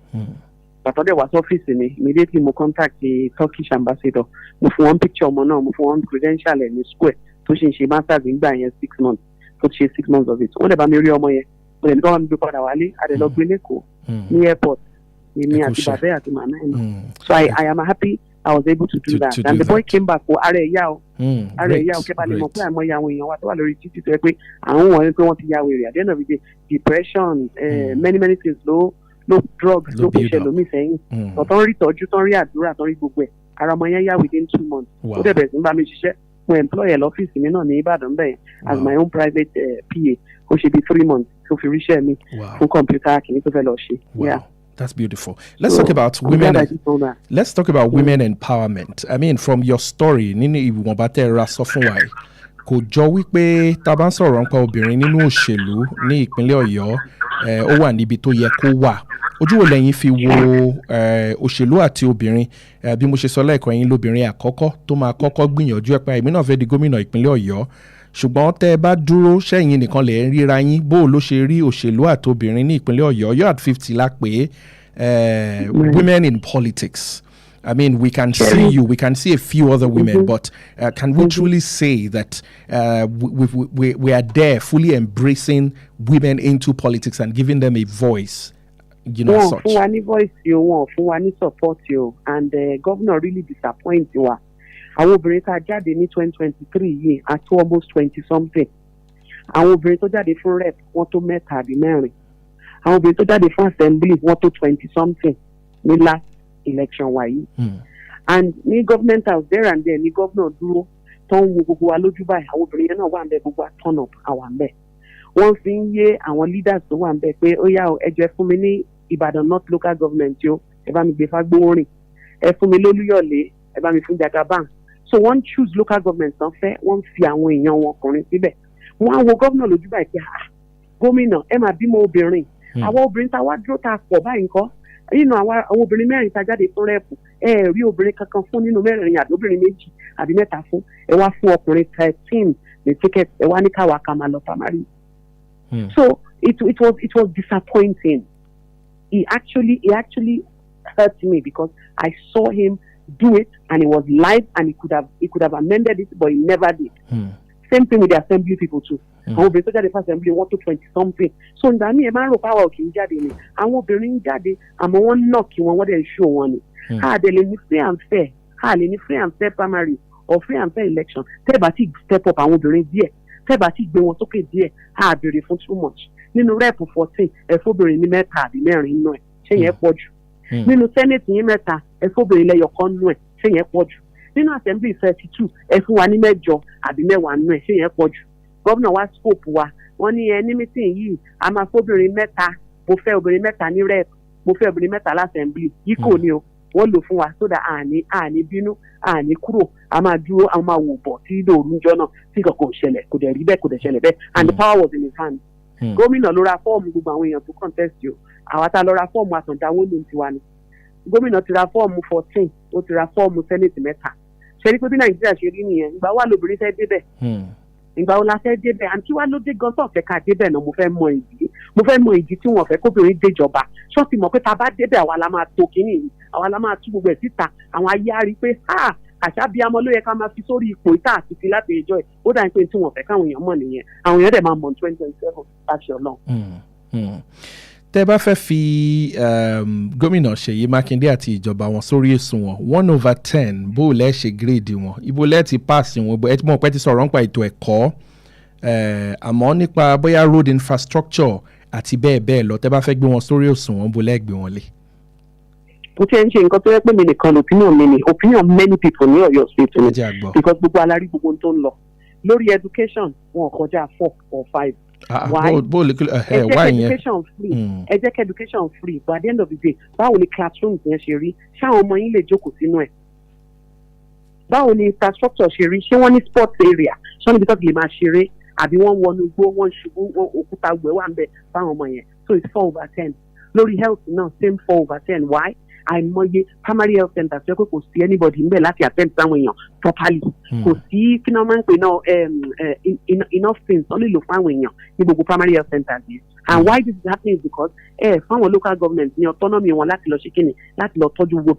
bàtọ́dẹ̀ wá sọ́fíìsì mi immediately mo contact the Turkish ambassador mo fún wọn picture ọmọ náà mo fún wọn credential ẹ̀ ní square tó ṣe ń ṣe masters nígbà yẹn 6 months tó ṣe 6 months of it wọ́n dẹ̀ bá mi rí ọmọ yẹn mo dẹ̀ ní káwọn mi gbé padà wálé àdẹ̀lọ́gbé lẹ́kọ̀ọ́ ní airport èmi àti bàbá àti màmá ẹ̀ náà so I am happy I was able to do that. And the boy came back for Are Yao. Are Yao kept on the plan. My young one, what are títí tó pé àwọn wọ̀nyí pé wọ́n ti ya wèrè. At the end of the day, depression, many things, no drugs, no patient, no missing. But only tọ́jú, only àdúrà, only gbogbo ẹ̀. Ara ọmọ yẹn yá within 2 months. Ó dẹ̀ bẹ̀rẹ̀ sí ń bá mi ṣiṣẹ́. Mo employ l'office mi náà ní Ìbàdàn bẹ́ẹ̀ as my own private PA. Ó ṣe bí 3 months tó fi ríṣẹ́ mi fún computer kìíní tó fẹ́ lọ ṣe. Yeah. That's beautiful. Let's talk about women. Let's talk about women empowerment. I mean, from your story, nínú ìwọ̀nba tẹ́ ra sọ fún wa yìí, kò jọ wípé tá bá ń sọ̀rọ̀ nípa obìnrin nínú òṣèlú ní ìpínlẹ̀ Ọ̀yọ́, ó wà níbi tó yẹ kó wà. Ojú wo lẹ́yìn fi wo òṣèlú àti obìnrin, bí mo ṣe sọ lẹ́ẹ̀kan, ẹ̀yin lóbìnrin àkọ́kọ́ tó máa kọ́kọ́ gbìyànjú ẹ̀ pé èmi náà fẹ́ di gómìnà ìpínlẹ̀ Ọ̀yọ́. Ṣùgbọ́n tẹ́ ẹ bá dúró sẹ́yìn nìkan lè ń ríra yín bó ló ṣe rí òṣèlú àti obìnrin ní ìpínlẹ̀ Ọ̀yọ́. You're at 50 la pé women in politics. I mean, we can see you, we can see a few other women, but can we truly say that we are there fully embracing women into politics and giving them a voice? You know, such. Fún wa ní voice yo, fún wa ní support yo, and the governor really disappoint you. Àwọn obìnrin tá a jáde ní 2023 yìí at almost 20 something. Àwọn obìnrin tó jáde fún rep wọ́n tó mẹ́ta àbí mẹ́rin. Àwọn obìnrin tó jáde fún assembly wọ́n tó 20 something ní last election wa yìí. And ní government house there and there ní governor dúró tó ń wo gbogbo wa lójú báyìí. Àwọn obìnrin yẹn náà wà ń bẹ, gbogbo wa turn up àwa ń bẹ. Wọ́n fi ń yé àwọn leaders tó wà ń bẹ pé ó yá o, ẹ jẹ́ fún mi ní Ìbàdàn North local government yo, ẹ bá mi gbé Fagbóorin, ẹ fún mi lólúyọ̀lé, ẹ bá mi fún Jagaban. So one choose local government tán fẹ́, wọ́n fi àwọn èèyàn wọn ọkùnrin síbẹ̀. Wọ́n á wo gómìnà lójú báyìí pé gómìnà ẹ máa bímọ obìnrin. Àwọn obìnrin tá a wá dúró tá a pọ̀ báyìí nǹkan. Nínú àwọn obìnrin mẹ́rin tá a jáde fún rẹ́ẹ̀pù, ẹ rí obìnrin kankan fún nínú mẹ́rin àbí obìnrin méjì àbí mẹ́ta fún. Ẹ wá fún ọkùnrin 13 ní ticket, ẹ wá ní káwa ká máa lọ primary. So it was disappointing. He actually hurt me because I saw him do it and it was live and he could have amended it, but he never did. Same thing with the assembly people too. Àwọn obìnrin tó jáde fún assembly wọ́n tó 20 something. So ǹgbà míì ẹ máa ń rò power kì í jáde ni. Àwọn obìnrin ń jáde àmọ́ wọ́n knock wọn, wọ́n dẹ̀ ń show wọn ni. A dẹ̀ lè ní free and fair. A lè ní free and fair primary or free and fair election. Tẹ́ bá ti step up àwọn obìnrin díẹ̀. Tẹ́ bá ti gbé wọn sókè díẹ̀. A béèrè fún too much. Nínú rep 14 ẹ̀fọ́bìnrin ní mẹ́ta àbí mẹ́rin nínú ẹ̀. Ṣé yẹn pọ̀ jù? Nínú senate yín mẹ́ta ẹ̀fọ́bìnrin lẹ́yọ̀kan nínú ẹ̀. Ṣé yẹn pọ̀ jù? Nínú assembly 32 ẹ fún wa ní mẹ́jọ àbí mẹ́wàá nínú ẹ̀. Ṣé yẹn pọ̀ jù? Gómìnà wa scope wa wọ́n ní ní meeting yìí a máa fóbìnrin mẹ́ta, mo fẹ́ obìnrin mẹ́ta ní rep, mo fẹ́ obìnrin mẹ́ta l'assembly yìí kò ní o. Wọ́n lò fún wa so that àní bínú àní kúrò a máa dúró a máa wò bọ̀ tí lóòrùn jọ náà tí kankan ò ṣẹlẹ̀ kò dẹ̀ rí bẹ́ẹ̀ kò dẹ̀ ṣẹlẹ̀ bẹ́ẹ̀ and the power was in his hand. Gómìnà ló ra fọ́ọ̀mù gbogbo àwọn èèyàn tó contest yìí o. Àwa tá lọ ra fọ́ọ̀mù àtàndáwó ló ń tiwa ni. Gómìnà ti ra fọ́ọ̀mù 14 ó ti ra fọ́ọ̀mù senate mẹ́ta. Ṣé ní pé bí Nàìjíríà ṣe rí nìyẹn ìgbà wà lóbìnrin fẹ́ débẹ̀. Ìgbà wo la fẹ́ débẹ̀ àǹtí wa ló dé gan sọ̀fẹ́ ká débẹ̀ náà mo fẹ́ mọ ìdí tí wọ́n fẹ́ kóbìnrin déjọba. Ṣọ́ọ̀tì mọ̀ pé tá a bá débẹ̀ àwa la máa tó kínní yìí àwa la máa tú gbogbo ẹ̀ síta àwọn ayé á rí i pé àṣà bíi amọ ló yẹ ká máa fi sórí ipò ìta àti fi láti ẹjọ́ ẹ̀ ó dà ní pé tí wọ́n fẹ́ káwọn èèyàn mọ̀ nìyẹn àwọn èèyàn dẹ̀ máa mọ̀ 2027 láti Ọlọ́run. Tẹ́ bá fẹ́ fi gómìnà Ṣèyí Mákindé àti ìjọba wọn sórí èsùnwọ̀n 1/10 bó lẹ́ ṣe gírèdì wọn ibo lẹ́ ti páàsì wọn ẹ ti mọ̀ pé ti sọ̀rọ̀ nípa ètò ẹ̀kọ́ àmọ́ nípa bóyá road infrastructure àti bẹ́ẹ̀ bẹ́ẹ̀ lọ tẹ́ bá fẹ́ gbé wọn sórí òṣùwọ̀n bó lẹ́ gbé wọn lé. Mo ti ń ṣe nǹkan tó yẹ pé mi nìkan opinion mi ni opinion many people ní Ọ̀yọ́ state ni because gbogbo alárí gbogbo tó ń lọ lórí education wọn kọjá 4 or 5. Why? Education free. Ẹ jẹ́ kí education free but at the end of the day báwo ni classrooms yẹn ṣe rí ṣáwọn ọmọ yín lè jókòó sínú ẹ̀ báwo ni infrastructure ṣe rí ṣé wọ́n ní sports area ṣé wọ́n níbi tó ti lè máa ṣeré àbí wọ́n wọnú igbó wọ́n ṣubú wọ́n òkúta gbẹ̀ wà ń bẹ̀ fáwọn ọmọ yẹn so it's 4/10 lórí health náà same 4/10 why àìmọye primary health center ṣe pé kò sí anybody ń bẹ̀ láti attend sáwọn èèyàn properly kò sí kí náà máa ń pè náà enough things wọ́n lè lò fún àwọn èèyàn ní gbogbo primary health centers yìí and why this is happening is because fáwọn local government ní autonomy wọn láti lọ ṣe kíni láti lọ tọ́jú gbogbo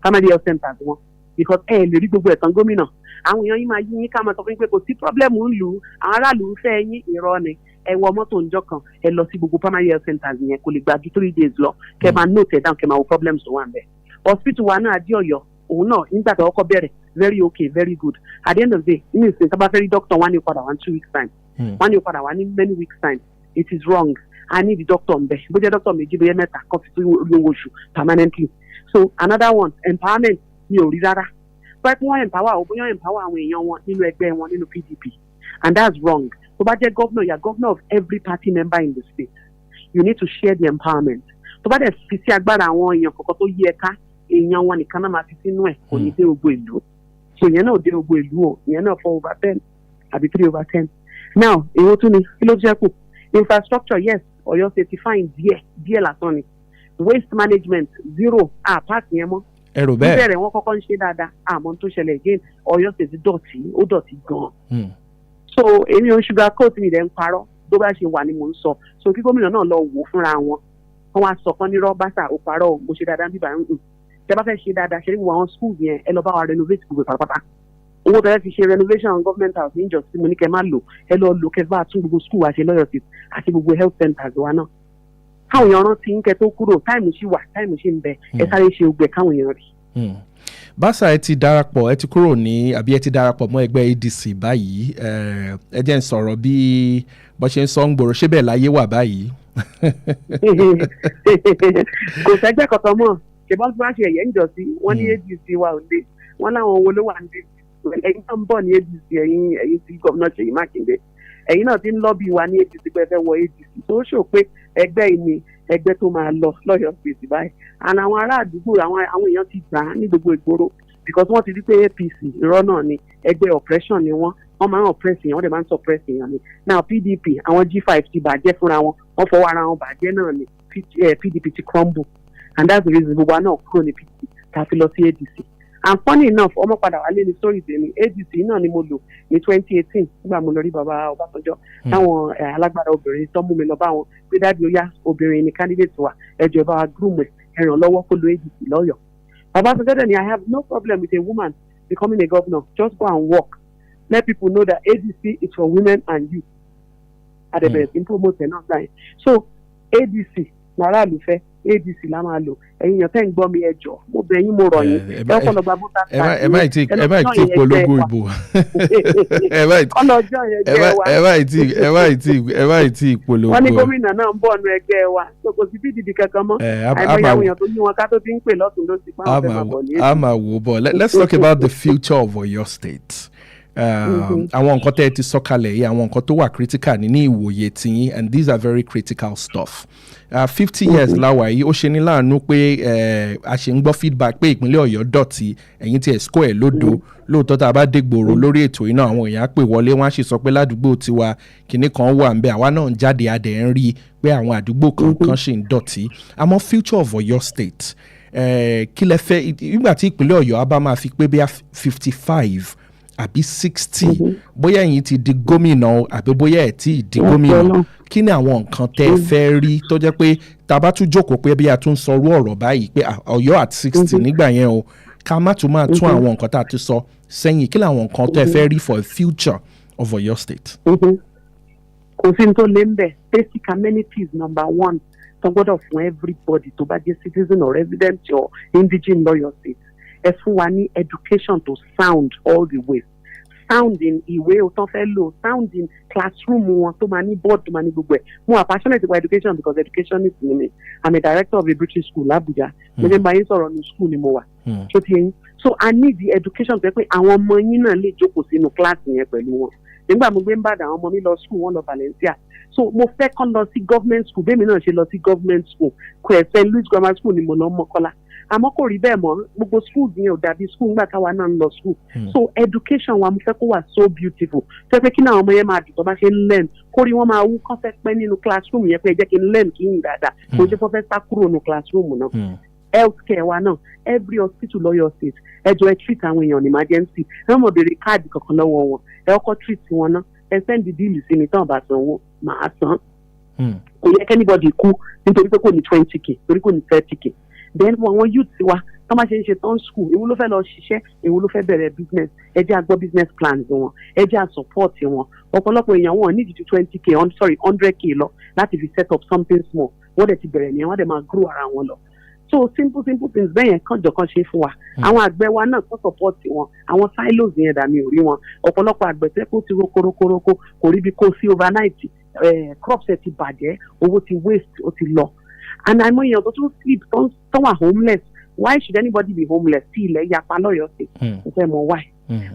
primary health centers wọn because lè rí gbogbo ẹ̀tàn gómìnà àwọn èèyàn yìí máa yí yín ká máa sọ fún yín pé kò sí problem ń lù ú àwọn aráàlú ń fẹ́ yín irọ́ ni ẹ wọ mọ́tò ńjọ́ kan lọ sí gbogbo primary health centers yẹn kò lè gba ju 3 days lọ kẹ́ máa note ẹ̀ down kẹ́ máa wo problems tó wà ń bẹ̀ hospital wa náà di Ọ̀yọ́ òun náà nígbà tó kọ́kọ́ bẹ̀rẹ̀ very okay very good at the end of the day ní ìsìn tá bá fẹ́ rí doctor wá ní padà wá 2 weeks time wá ní padà wá ní many weeks time it is wrong. I need the doctor mbẹ bó jẹ́ doctor méjì bóyá mẹ́ta kan fi lówó oṣù permanently. So another one empowerment mi ò rí rárá but wọ́n empower àwọn èèyàn wọn nínú ẹgbẹ́ wọn nínú PDP and that's wrong. tó bá jẹ́ governor you are governor of every party member in the state you need to share the empowerment. tó bá dẹ̀ fi sí agbára àwọn èèyàn kọ̀ọ̀kan tó yí ẹ̀ka èèyàn wọn nìkan náà máa fi sínú ẹ̀ kò ní dé gbogbo ìlú so ìyẹn náà dé gbogbo ìlú o ìyẹn náà 4/10 àbí 3/10. Now èwo tún ni kí ló jẹ́ kù infrastructure yes Ọ̀yọ́ State ti fine díẹ̀ lásán ni waste management zero part yẹn mọ́ ẹrù bẹ́ẹ̀ bẹ̀rẹ̀ wọn kọ́kọ́ ń ṣe dáadáa àmọ́ tó ṣẹlẹ̀ again Ọ̀yọ́ State dọ̀tí gan. So èmi ò ń sugar coat mi dẹ̀ ń parọ́ tó bá ṣe wà ni mò ń sọ so kí gómìnà náà lọ wò fúnra wọn wá sọ kan ní rọ́bàṣà ó parọ́ mo ṣe dáadáa bíbá tẹ bá fẹ́ ṣe dáadáa ṣe ní gbogbo àwọn schools yẹn ẹ lọ bá wa renovate gbogbo pátápátá owó tẹ́lẹ̀ fi ṣe renovation government house ní ìjọsìn mo ní kẹ́ máa lò ẹ lọ lò kẹ́ bá tún gbogbo school wa ṣe lọ́yọ̀ sí àti gbogbo health centers wa náà káwọn èèyàn rántí ń kẹ́ tó kúrò táìmù sí wà táìmù sí ń bẹ ẹ sáré ṣe ogbẹ káwọn èèyàn rí. Báṣà ẹ ti darapọ̀ ẹ ti kúrò ní àbí ẹ ti darapọ̀ mọ́ ẹgbẹ́ ADC báyìí ẹ jẹ́ ń sọ̀rọ̀ bí bó ṣe ń sọ ń gbòòrò ṣé bẹ́ẹ̀ láyé wà báyìí. Kò sẹ́gbẹ́ kankan mọ́ ṣèbọn tí wọ́n ṣe ẹ̀yẹ́ ń jọ sí wọ́n ní ADC wa ò dé wọ́n láwọn owó ló wà ń dé ẹ̀yin náà ń bọ̀ ní ADC ẹ̀yin tí gómìnà Ṣèyí Mákindé ẹ̀yin náà ti ń lọ́bì wa ní ADC pé ẹ fẹ́ wọ ADC tó ṣò pé ẹgbẹ́ yìí ni ẹgbẹ́ tó máa lọ lọ́yọ̀ State báyìí and àwọn ará àdúgbò àwọn èèyàn ti gbà á ní gbogbo ìgboro because wọ́n ti rí pé APC irọ́ náà ni ẹgbẹ́ oppression ni wọ́n máa ń oppress èèyàn wọ́n dẹ̀ máa ń suppress èèyàn ni now PDP àwọn G5 ti bàjẹ́ fúnra wọn wọ́n fọwọ́ ara wọn bàjẹ́ náà ni PDP ti crumble and that's the reason gbogbo wa náà kúrò ní PDP ká fi lọ sí ADC and funny enough ọmọ padà wálé ní story tèmi ADC náà ni mo lò ní 2018 nígbà mo lọ rí bàbá Ọbásanjọ́ táwọn alágbára obìnrin tó mú mi lọ bá wọn pé dáàdi ó yá obìnrin ni candidate wa ẹjọ bá wa groom ẹ ràn lọ́wọ́ kó lo ADC lọ́yọ̀ọ́ bàbá Ọbásanjọ́ dẹ̀ ni I have no problem with a woman becoming a governor just go and work let people know that ADC is for women and youth àdẹ̀bẹ̀rẹ̀ sí promote ẹ̀ náà gbà so ADC nàrà àlùfẹ́ ADC la máa lò ẹ̀yin yàn tẹ́ ń gbọ́ mi ẹjọ́ mo bẹ̀ yín mo rọ̀ yín ẹ kọ́ lọ gba bóta káàdì ẹ má ti polówó ìbò ọlọ́jọ́ yẹn jẹ́ wa ẹ má ti polówó. wọ́n ní gómìnà náà ń bọ̀ nu ẹgbẹ́ wa kò sí PDP kankan mọ́ àìmọye àwọn èèyàn tó ní wọn ká tó ti ń pè lọ́tún ló ti pa àwọn fẹ́ máa bọ̀ ní èdè. a máa wò bọ̀ let's talk about the future of Oyo State. Àwọn nǹkan tẹ́ ẹ ti sọ kalẹ̀ yìí àwọn nǹkan tó wà critical ní ìwòye tiyín and these are very critical stuff. 50 years láwa yìí ó ṣe ní láàánú pé a ṣe ń gbọ́ feedback pé ìpínlẹ̀ Ọ̀yọ́ dọ̀tí ẹ̀yìn tí ẹ̀ score ẹ̀ lódò lóòótọ́ tá a bá dé gbòòrò lórí ètò iná àwọn èèyàn á pè wọlé wọ́n á sì sọ pé ládùúgbò tiwa kinní kan wà ń bẹ àwa náà ń jáde adẹ̀ ń rí pé àwọn àdúgbò kankan ṣì ń dọ̀tí àmọ́ future of Oyo State kí lẹ fẹ́ nígbà tí ìpínlẹ̀ Ọ̀yọ́ á bá máa fi pé bí 55 àbí 60 bóyá ẹ̀yin ti di gómìnà àbí bóyá ẹ̀ tí ì di gómìnà kí ni àwọn nǹkan tẹ́ ẹ fẹ́ rí tó jẹ́ pé tá a bá tún jókòó pé bí a tún sọrú ọ̀rọ̀ báyìí pé Ọ̀yọ́ at 60 nígbà yẹn o ká má tún máa tún àwọn nǹkan tá a ti sọ sẹ́yìn kí ni àwọn nǹkan tẹ́ ẹ fẹ́ rí for the future of Oyo State. kò sí ní tó lé ń bẹ̀ basic amenities number 1 tó gbọ́dọ̀ fún everybody tó bá jẹ́ citizen or resident or indigene lọ́yọ̀ State ẹ fún wa ní education to sound all the way sound in ìwé o tán fẹ́ lò sound in classroom wọn tó máa ní board tó máa ní gbogbo ẹ̀ mo are passionate about education because education is me I'm a director of a British school l'Abuja mo ní báyìí sọ̀rọ̀ ní school ni mo wà tó ti yẹn so I need the education pé àwọn ọmọ yín náà lè jókòó sínú class yẹn pẹ̀lú wọn nígbà mo gbé ń bàdàn àwọn ọmọ mi lọ school wọn lọ Valencia so mo fẹ́ kán lọ sí government school bẹ́ẹ̀ mi náà ṣe lọ sí government school St. Louis grammar school ni mo lọ Mọ́kọ́lá àmọ́ kò rí bẹ́ẹ̀ mọ́ gbogbo schools yẹn ò dàbí school nígbà táwa náà ń lọ school so education wa mo fẹ́ kó wà so beautiful fẹ́ pé kí náà ọmọ yẹn máa dùn tó bá ṣe ń learn kó rí wọn máa wú kán fẹ́ pẹ́ nínú classroom yẹn pé ẹ jẹ́ kí n learn kí n dáadáa kò ṣe fọ́ fẹ́ sá kúrò nínú classroom náà health care wa náà every hospital lọ́yọ̀ State ẹ jọ̀ọ́ ẹ treat àwọn èèyàn ní emergency ẹ mọ̀ béèrè káàdì kankan lọ́wọ́ wọn ẹ kọ́kọ́ treat wọn náà ẹ send díìlì sí mi tán bá sanwó màá san kò yẹ kẹ́nibọ́dì kú nítorí pé kò ní 20k torí kò ní 30k then àwọn youth wa tó máa ṣe ń ṣe tán school èwo ló fẹ́ lọ ṣiṣẹ́ èwo ló fẹ́ bẹ̀rẹ̀ business ẹ jẹ́ àgbọ̀ business plans wọn ẹ jẹ́ àsupport wọn ọ̀pọ̀lọpọ̀ èèyàn wọn ní ju 20k 100k lọ láti fi set up something small wọ́n dẹ̀ ti bẹ̀rẹ̀ nìyẹn wọ́n dẹ̀ máa grow ara wọn lọ So simple things bẹ́ẹ̀ yẹn kàn jọ̀kan ṣe fún wa. Àwọn àgbẹ̀ wa náà kàn support wọn. Àwọn silos yẹn dà mí ò rí wọn. Ọ̀pọ̀lọpọ̀ àgbẹ̀ tẹ́ kó ti rokoroko kò rí bí kó sí overnight. Crops ẹ̀ ti bàjẹ́, owó ti waste, ó ti lọ. And àìmọ̀ èèyàn tó tún sleep tó wà homeless. Why should anybody be homeless? Tí ilẹ̀ yapa lọ́yọ̀ọ́ sí. Mo fẹ́ mọ̀ why.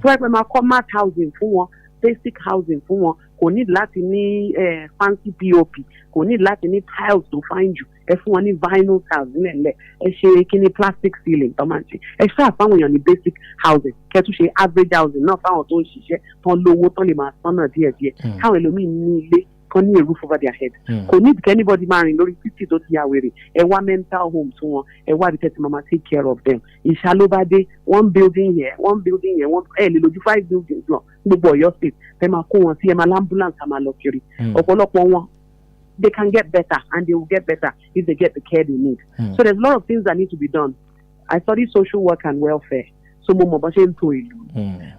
Tó ẹ pẹ́ máa kọ́ mat housing fún wọn, basic housing fún wọn, kò ní láti ní fancy POP, kò ní láti ní tiles tó fine jù, ẹ fún wọn ní vinyl tiles nílẹ̀, ẹ ṣe kíní plastic ceiling tó máa ń ṣe, ẹ ṣáà fáwọn èèyàn ní basic housing, kẹ́tù ṣe average housing náà fáwọn tó ń ṣiṣẹ́ tán lówó tán lè máa sánà díẹ̀díẹ̀, káwọn ẹlòmíì ní ilé kan ní a roof over their head. Kò ní ìdíkẹ́ anybody máa rìn lórí títì tó ti yà wèrè, ẹ wá mental homes fún wọn, ẹ wá àbítẹ́ tí mama take care of them. Ìṣá ló bá dé one building here ẹ lè lójú 5 buildings lọ gbogbo Ọ̀yọ́ state ẹ máa kó wọn sí ẹ máa ambulance a máa lọ kiri. Ọ̀pọ̀lọpọ̀ wọn they can get better and they will get better if they get the care they need. So there's a lot of things that need to be done. I study social work and welfare. So mo mọ̀ bọ́ ṣe ń to ìlú.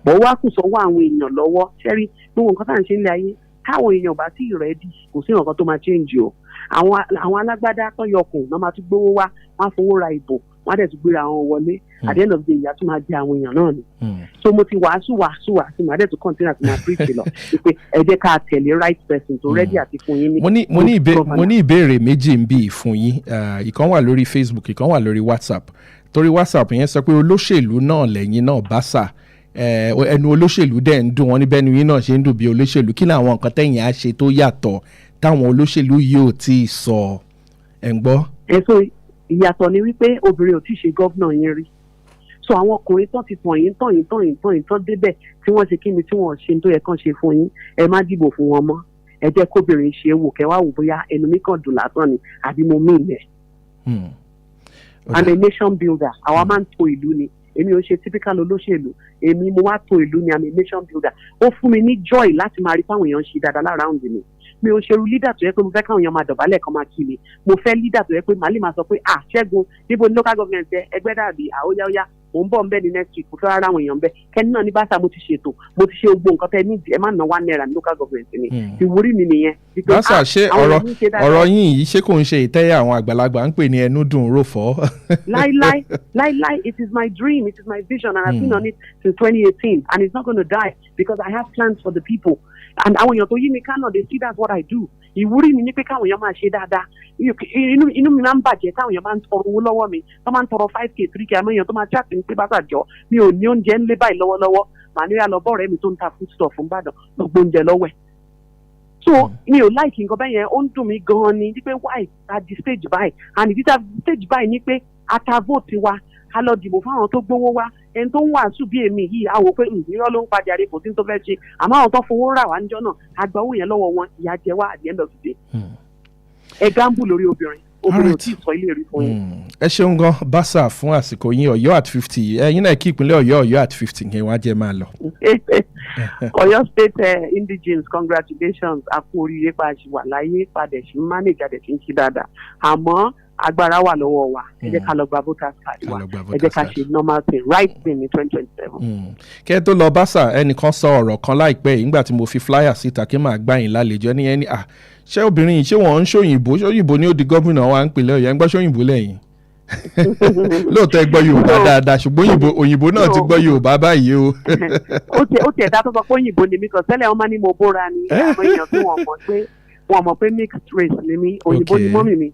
Bọ̀ wá kù sọ́wọ́ àwọn èèyàn lọ́wọ́ ṣẹ́rí gbogbo nǹkan tá à ń ṣe nílé ayé táwọn èèyàn bá tí ready kò sí nǹkan tó máa change o. Àwọn alágbádá tó yọkùn náà máa tún gbówó wá, wọ́n á fowó ra ìbò, wọ́n á dẹ̀ tún gbéra wọn wọlé. At the end of the day ìyá tún máa jẹ àwọn èèyàn náà ni. So mo ti wàásù màá dẹ̀ tún continue àti máa preach lọ pé ẹ jẹ́ ká tẹ̀lé right person tó ready àti fún yín ní. Mo ní ìbéèrè méjì ń bí fún yín, ìkan wà lórí Facebook, ìkan wà lórí WhatsApp. Torí WhatsApp yẹn sọ pé olóṣèlú náà lẹ́yìn náà bá sà, ẹnu olóṣèlú dẹ̀ ń dùn, wọ́n ní bẹ́ẹ̀ ni yín náà ṣe ń dùn bí olóṣèlú, kí ni àwọn nǹkan tẹ̀yìn á ṣe tó yàtọ̀ táwọn olóṣèlú yìí ò tí ì sọ ẹ̀ ń gbọ́. So ìyàtọ̀ ni wípé obìnrin ò tí ì ṣe gọ́vnà yẹn rí, so àwọn ọkùnrin tán ti tàn yín tán débẹ̀ tí wọ́n ṣe kí ni tí wọ́n ṣe tó yẹ kán ṣe fún yín, ẹ má dìbò fún wọn mọ́, ẹ jẹ́ kóbìnrin ṣe é wò kẹwàá wò bóyá ẹnu mi kàn dùn lásán ni àbí mo mí ilẹ̀. I'm a nation builder, àwa máa ń to ìlú ni, èmi ò ṣe typical olóṣèlú, èmi mo wá to ìlú ni, I'm a nation builder. Ó fún mi ní joy láti máa rí fáwọn èèyàn ṣe dáadáa lára òǹdè mi. Mi ò ṣerú leader tó yẹ pé mo fẹ́ káwọn èèyàn máa dọ̀bálẹ̀ kan máa kí mi, mo fẹ́ leader tó yẹ pé màá lè máa sọ pé Ṣẹ́gun níbo ni local government ẹ ẹgbẹ́ dàbí àóyáóyá mò ń bọ̀ ń bẹ́ ní next week mo fẹ́ rárá àwọn èèyàn bẹ́ẹ̀ kẹ́ni náà ní báṣà mo ti ṣètò mo ti ṣe gbogbo nǹkan tẹ́ ní ẹ má ná £1 ní local government ni ìwúrí mi nìyẹn. báṣà ṣé ọ̀rọ̀ yín yìí ṣé kò ń ṣe ìtẹ́yà àwọn àgbàlagbà ń pè ní ẹnu dùn rò fọ́. láíláí it is my dream, it is my vision, and I've been on it since 2018 and it's not going to die because I have plans for the people. And àwọn èèyàn tó yí mi ká náà they see that's what I do. Ìwúrí mi ní pé káwọn èèyàn máa ṣe dáadáa, inú mi máa ń bàjẹ́ káwọn èèyàn máa ń tọrọ owó lọ́wọ́ mi, tó máa ń tọrọ 5k 3k, àmọ́ èèyàn tó máa chat ní pé bá ṣàjọ mi ò ní oúnjẹ ńlé báyìí lọ́wọ́lọ́wọ́, màá ní àlọ́ bọ́ọ̀rẹ́ mi tó ń ta foodstuff fún Ìbàdàn gbogbo oúnjẹ lọ́wọ́ ẹ̀. So mi ò like nǹkan bẹ́ẹ̀ yẹn, ó ń dùn mí gan-an ni wípé why at the stage by and ìdí tá stage by ni pé ata vote wa a lọ dìbò fáwọn tó gbówó wá, ẹni tó ń wàásù bí èmi yìí a wò pé irọ́ ló ń padà rí kò sí tó fẹ́ ṣe, àmọ́ àwọn tó fowó rà wá níjọ́ náà a gba owó yẹn lọ́wọ́ wọn, ìyà jẹ wá at the end of the day. Ẹ gamble lórí obìnrin ò tí ì sọ ilé rí fún yín. Ẹ ṣeun gan basa fún àsìkò yín. Ọ̀yọ́ at 50 ẹ̀yin náà kí ìpínlẹ̀ Ọ̀yọ́ at 50 yẹn wá jẹ́ máa lọ. Ọ̀yọ́ state indigenes congratulations, a kú oríire pa àṣìwà láyé padà sí manage àdẹ̀sí ń ṣe dáadáa, àmọ́ agbára wà lọ́wọ́ wa, ẹ jẹ́ ká lọ gba voters card wa, ẹ jẹ́ ká ṣe normal thing right thing ní 2027. Kẹ́ ẹ tó lọ báṣà ẹnìkan sọ ọ̀rọ̀ kan láìpẹ́ yìí nígbà tí mo fi flyer síta kí màá gbà yín lálejò ẹni ṣé obìnrin yìí ṣé wọ́n ń ṣòyìnbó ní ó di gómìnà wa ń pèlè Ọ̀yọ́ ń gbọ́ ṣòyìnbó lẹ́yìn. Lóòótọ́ ẹ gbọ́ Yorùbá dáadáa ṣùgbọ́n òyìnbó náà ti gbọ́ Yorùbá báyìí o. Ó tiẹ̀ dá tó sọ pé òyìnbó ni mí kan tẹ́lẹ̀ wọ́n máa ní mo bóra ni àwọn èèyàn tí wọ́n mọ̀ pé mixed race ni mí, òyìnbó ni mọ́mì mi,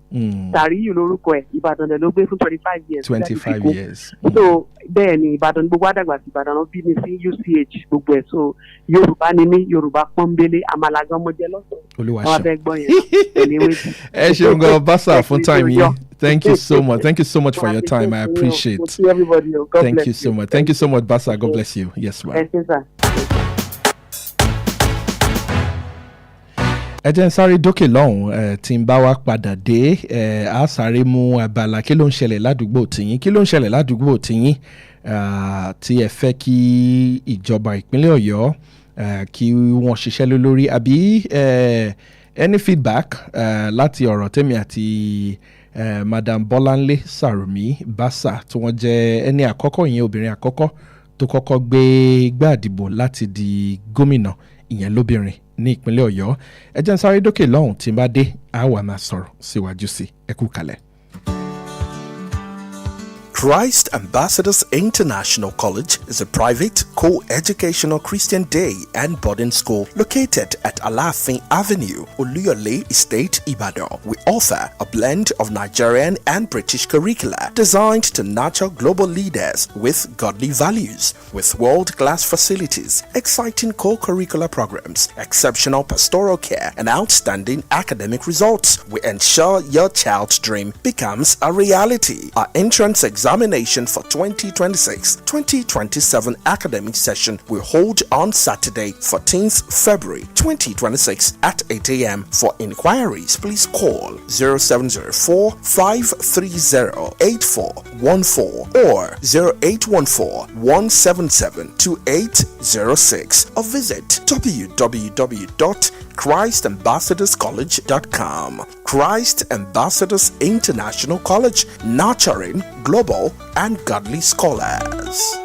Tàríyù lórúkọ ẹ̀, Ìbàdàn lẹ̀ ló gbé fún 25 years. 25 years. So bẹ́ẹ̀ ni Ìbàdàn gbogbo àdàgbà sí Ìbàdàn ló bí mi sí UCH gbogbo ẹ̀, so Yorùbá ni mí, Yorùbá pọ́nbélé, àmàlà gan mo jẹ lọ́sàn-án. Olúwaṣọ. Ẹ ṣeun gan basa fún time yìí. Thank you so much. Thank you so much for your time. I appreciate. Thank you so much. Thank you so much, Basa. God bless you. Yes, ma'am. Ẹ jẹ́ ń sáré dókè lọ́hùn tí ń bá wa padà dé a sáré mú abala kí ló ń ṣẹlẹ̀ ládùúgbò tìyín tí ẹ fẹ́ kí ìjọba ìpínlẹ̀ Ọ̀yọ́ kí wọ́n ṣiṣẹ́ lórí àbí any feedback láti ọ̀rọ̀ tèmi àti Madam Bọ́láńlé Sàrùmí Basa tí wọ́n jẹ́ ẹni àkọ́kọ́ ìyẹn obìnrin àkọ́kọ́ tó kọ́kọ́ gbé gbàdìbò láti di gómìnà ìyẹn lóbìnrin ní ìpínlẹ̀ Ọ̀yọ́. Ẹ jẹ́ ń sáré dókè lọ́hùn tí n bá dé a wá máa sọ̀rọ̀ síwájú sí ẹ kú kalẹ̀. Christ Ambassadors International College is a private, co-educational Christian day and boarding school located at Alafin Avenue, OYO State, Ibadan. We offer a blend of Nigerian and British curricula designed to nurture global leaders with godly values. With world-class facilities, exciting co-curricular programs, exceptional pastoral care, and outstanding academic results, we ensure your child's dream becomes a reality. Our entrance examination for 2026-2027 academic session will hold on Saturday, 14th February 2026 at 8 a.m. For inquiries, please call 0704-530-8414 or 0814-177-2806 or visit www.christambassadorscollege.com. Christ Ambassadors International College, nurturing global and godly scholars.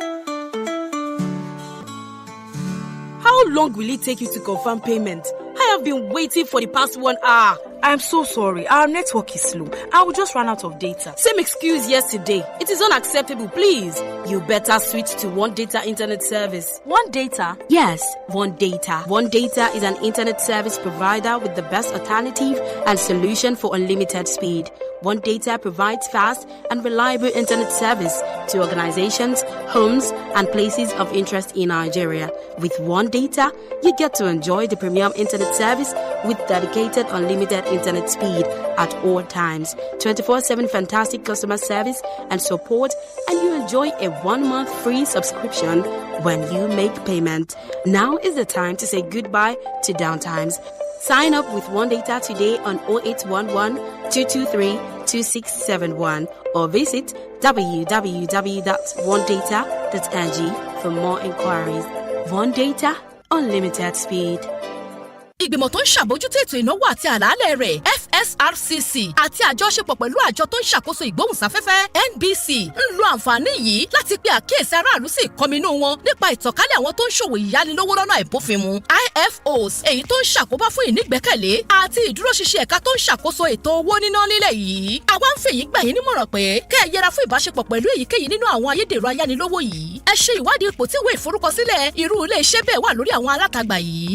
How long will it take you to confirm payment? I have been waiting for the past 1 hour. I'm so sorry. Our network is slow. I will just run out of data. Same excuse yesterday. It is unacceptable, please. You better switch to One Data Internet Service. One Data? Yes, One Data. One Data is an internet service provider with the best alternative and solution for unlimited speed. One Data provides fast and reliable internet service to organizations, homes, and places of interest in Nigeria. With One Data, you get to enjoy the premium internet service with dedicated unlimited internet speed at all times, 24/7 fantastic customer service and support, and you enjoy a 1-month free subscription when you make payment. Now is the time to say goodbye to downtimes. Sign up with One Data today on 0811 223 2671 or visit www.onedata.ng for more inquiries. One Data, unlimited speed. Ìgbìmọ̀ tó ń ṣàbójútó ètò ìnáwó àti àlàálẹ̀ rẹ̀ FSRCC àti àjọṣepọ̀ pẹ̀lú àjọ tó ń ṣàkóso ìgbóhùnsáfẹ́fẹ́ NBC ń lo àǹfààní yìí láti pe àkíyèsí aráàlú sí ìkọminú wọn nípa ìtànkálẹ̀ àwọn tó ń ṣòwò ìyánilówó lọ́nà àìbófinmu IFOs èyí tó ń ṣàkóbá fún ìnígbẹ́kẹ̀lé àti ìdúróṣinṣin ẹ̀ka tó ń ṣàkóso ètò owó níná nílẹ̀ yìí. Àwa ń fèyí gbà yín nímọ̀ràn pé kẹ́ ẹ yẹra fún ìbáṣepọ̀ pẹ̀lú èyíkéyìí nínú àwọn ayédèrú ayánilówó yìí. Ẹ ṣe ìwádìí ipò tí ìwé ìforúkọsílẹ̀ irú ilé iṣẹ́ bẹ́ẹ̀ wà lórí àwọn alátagbà yìí.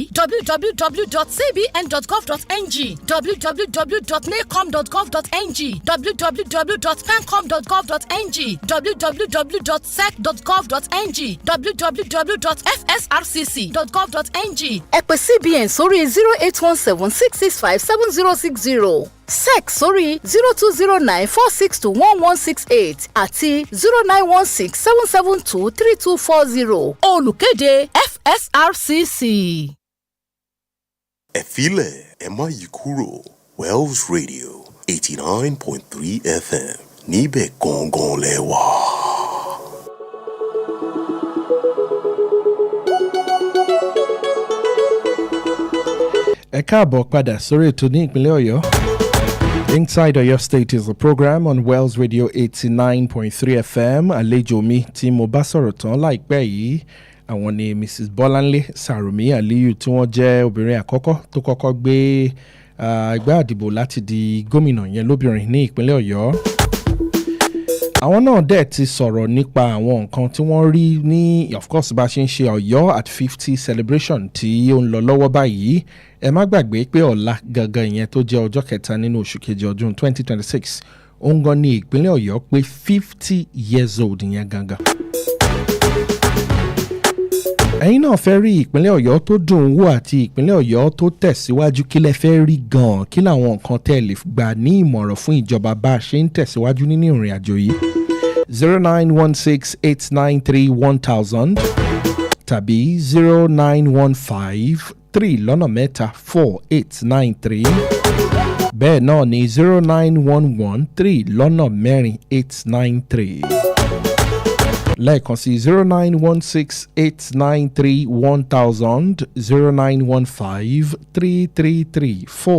www.cbn.gov.ng, www.nacom.gov.ng, www.pencom.gov.ng, www.sec.gov.ng, www.fsrcc.gov.ng. Ẹ pè CBN sórí 0817-665-7060. SEC sórí 0209-462-1168 àti 0916-772-3240. Olùkéde FSRCC. Ẹ filẹ̀, ẹ má yí kúrò. Wells Radio 89.3 FM níbẹ̀ gangan lẹ wà. Ẹ káàbọ̀ padà sórí ètò ní ìpínlẹ̀ Ọ̀yọ́. Inside Oyo State is a program on Wells Radio 89.3 FM. Àlejò mi tí mo bá sọ̀rọ̀ tán láìpẹ́ yìí, àwọn ni Mrs. Bọ́láńlé Sàrùmí Aliyu tí wọ́n jẹ́ obìnrin àkọ́kọ́ tó kọ́kọ́ gbé ìgbà àdìbò láti di gómìnà yẹn lóbìnrin ní ìpínlẹ̀ Ọ̀yọ́. Àwọn náà dẹ̀ ti sọ̀rọ̀ nípa àwọn nǹkan tí wọ́n rí ní, of course, bá ṣe ń ṣe Ọ̀yọ́ at 50 celebration tí ó ń lọ lọ́wọ́ báyìí. Ẹ má gbàgbé pé ọ̀la gangan ìyẹn tó jẹ́ ọjọ́ kẹta nínú oṣù kejì ọdún 2026 ó ń gan ní ìpínlẹ̀ Ọ̀yọ́ pé 50 years old ìyẹn gangan. Ẹ̀yin náà fẹ́ rí ìpínlẹ̀ Ọ̀yọ́ tó dùn wò àti ìpínlẹ̀ Ọ̀yọ́ tó tẹ̀síwájú, kí lẹ fẹ́ rí gan-an, kí làwọn nǹkan tẹ́ lè gbà ní ìmọ̀ràn fún ìjọba bá a ṣe ń tẹ̀síwájú nínú ìrìn àjò yìí. 0916-893-1000 tàbí 0915-3-4-893. Bẹ́ẹ̀ náà ni 0911-3-4-893. Lẹ́ẹ̀kan sí 0916-893-1000,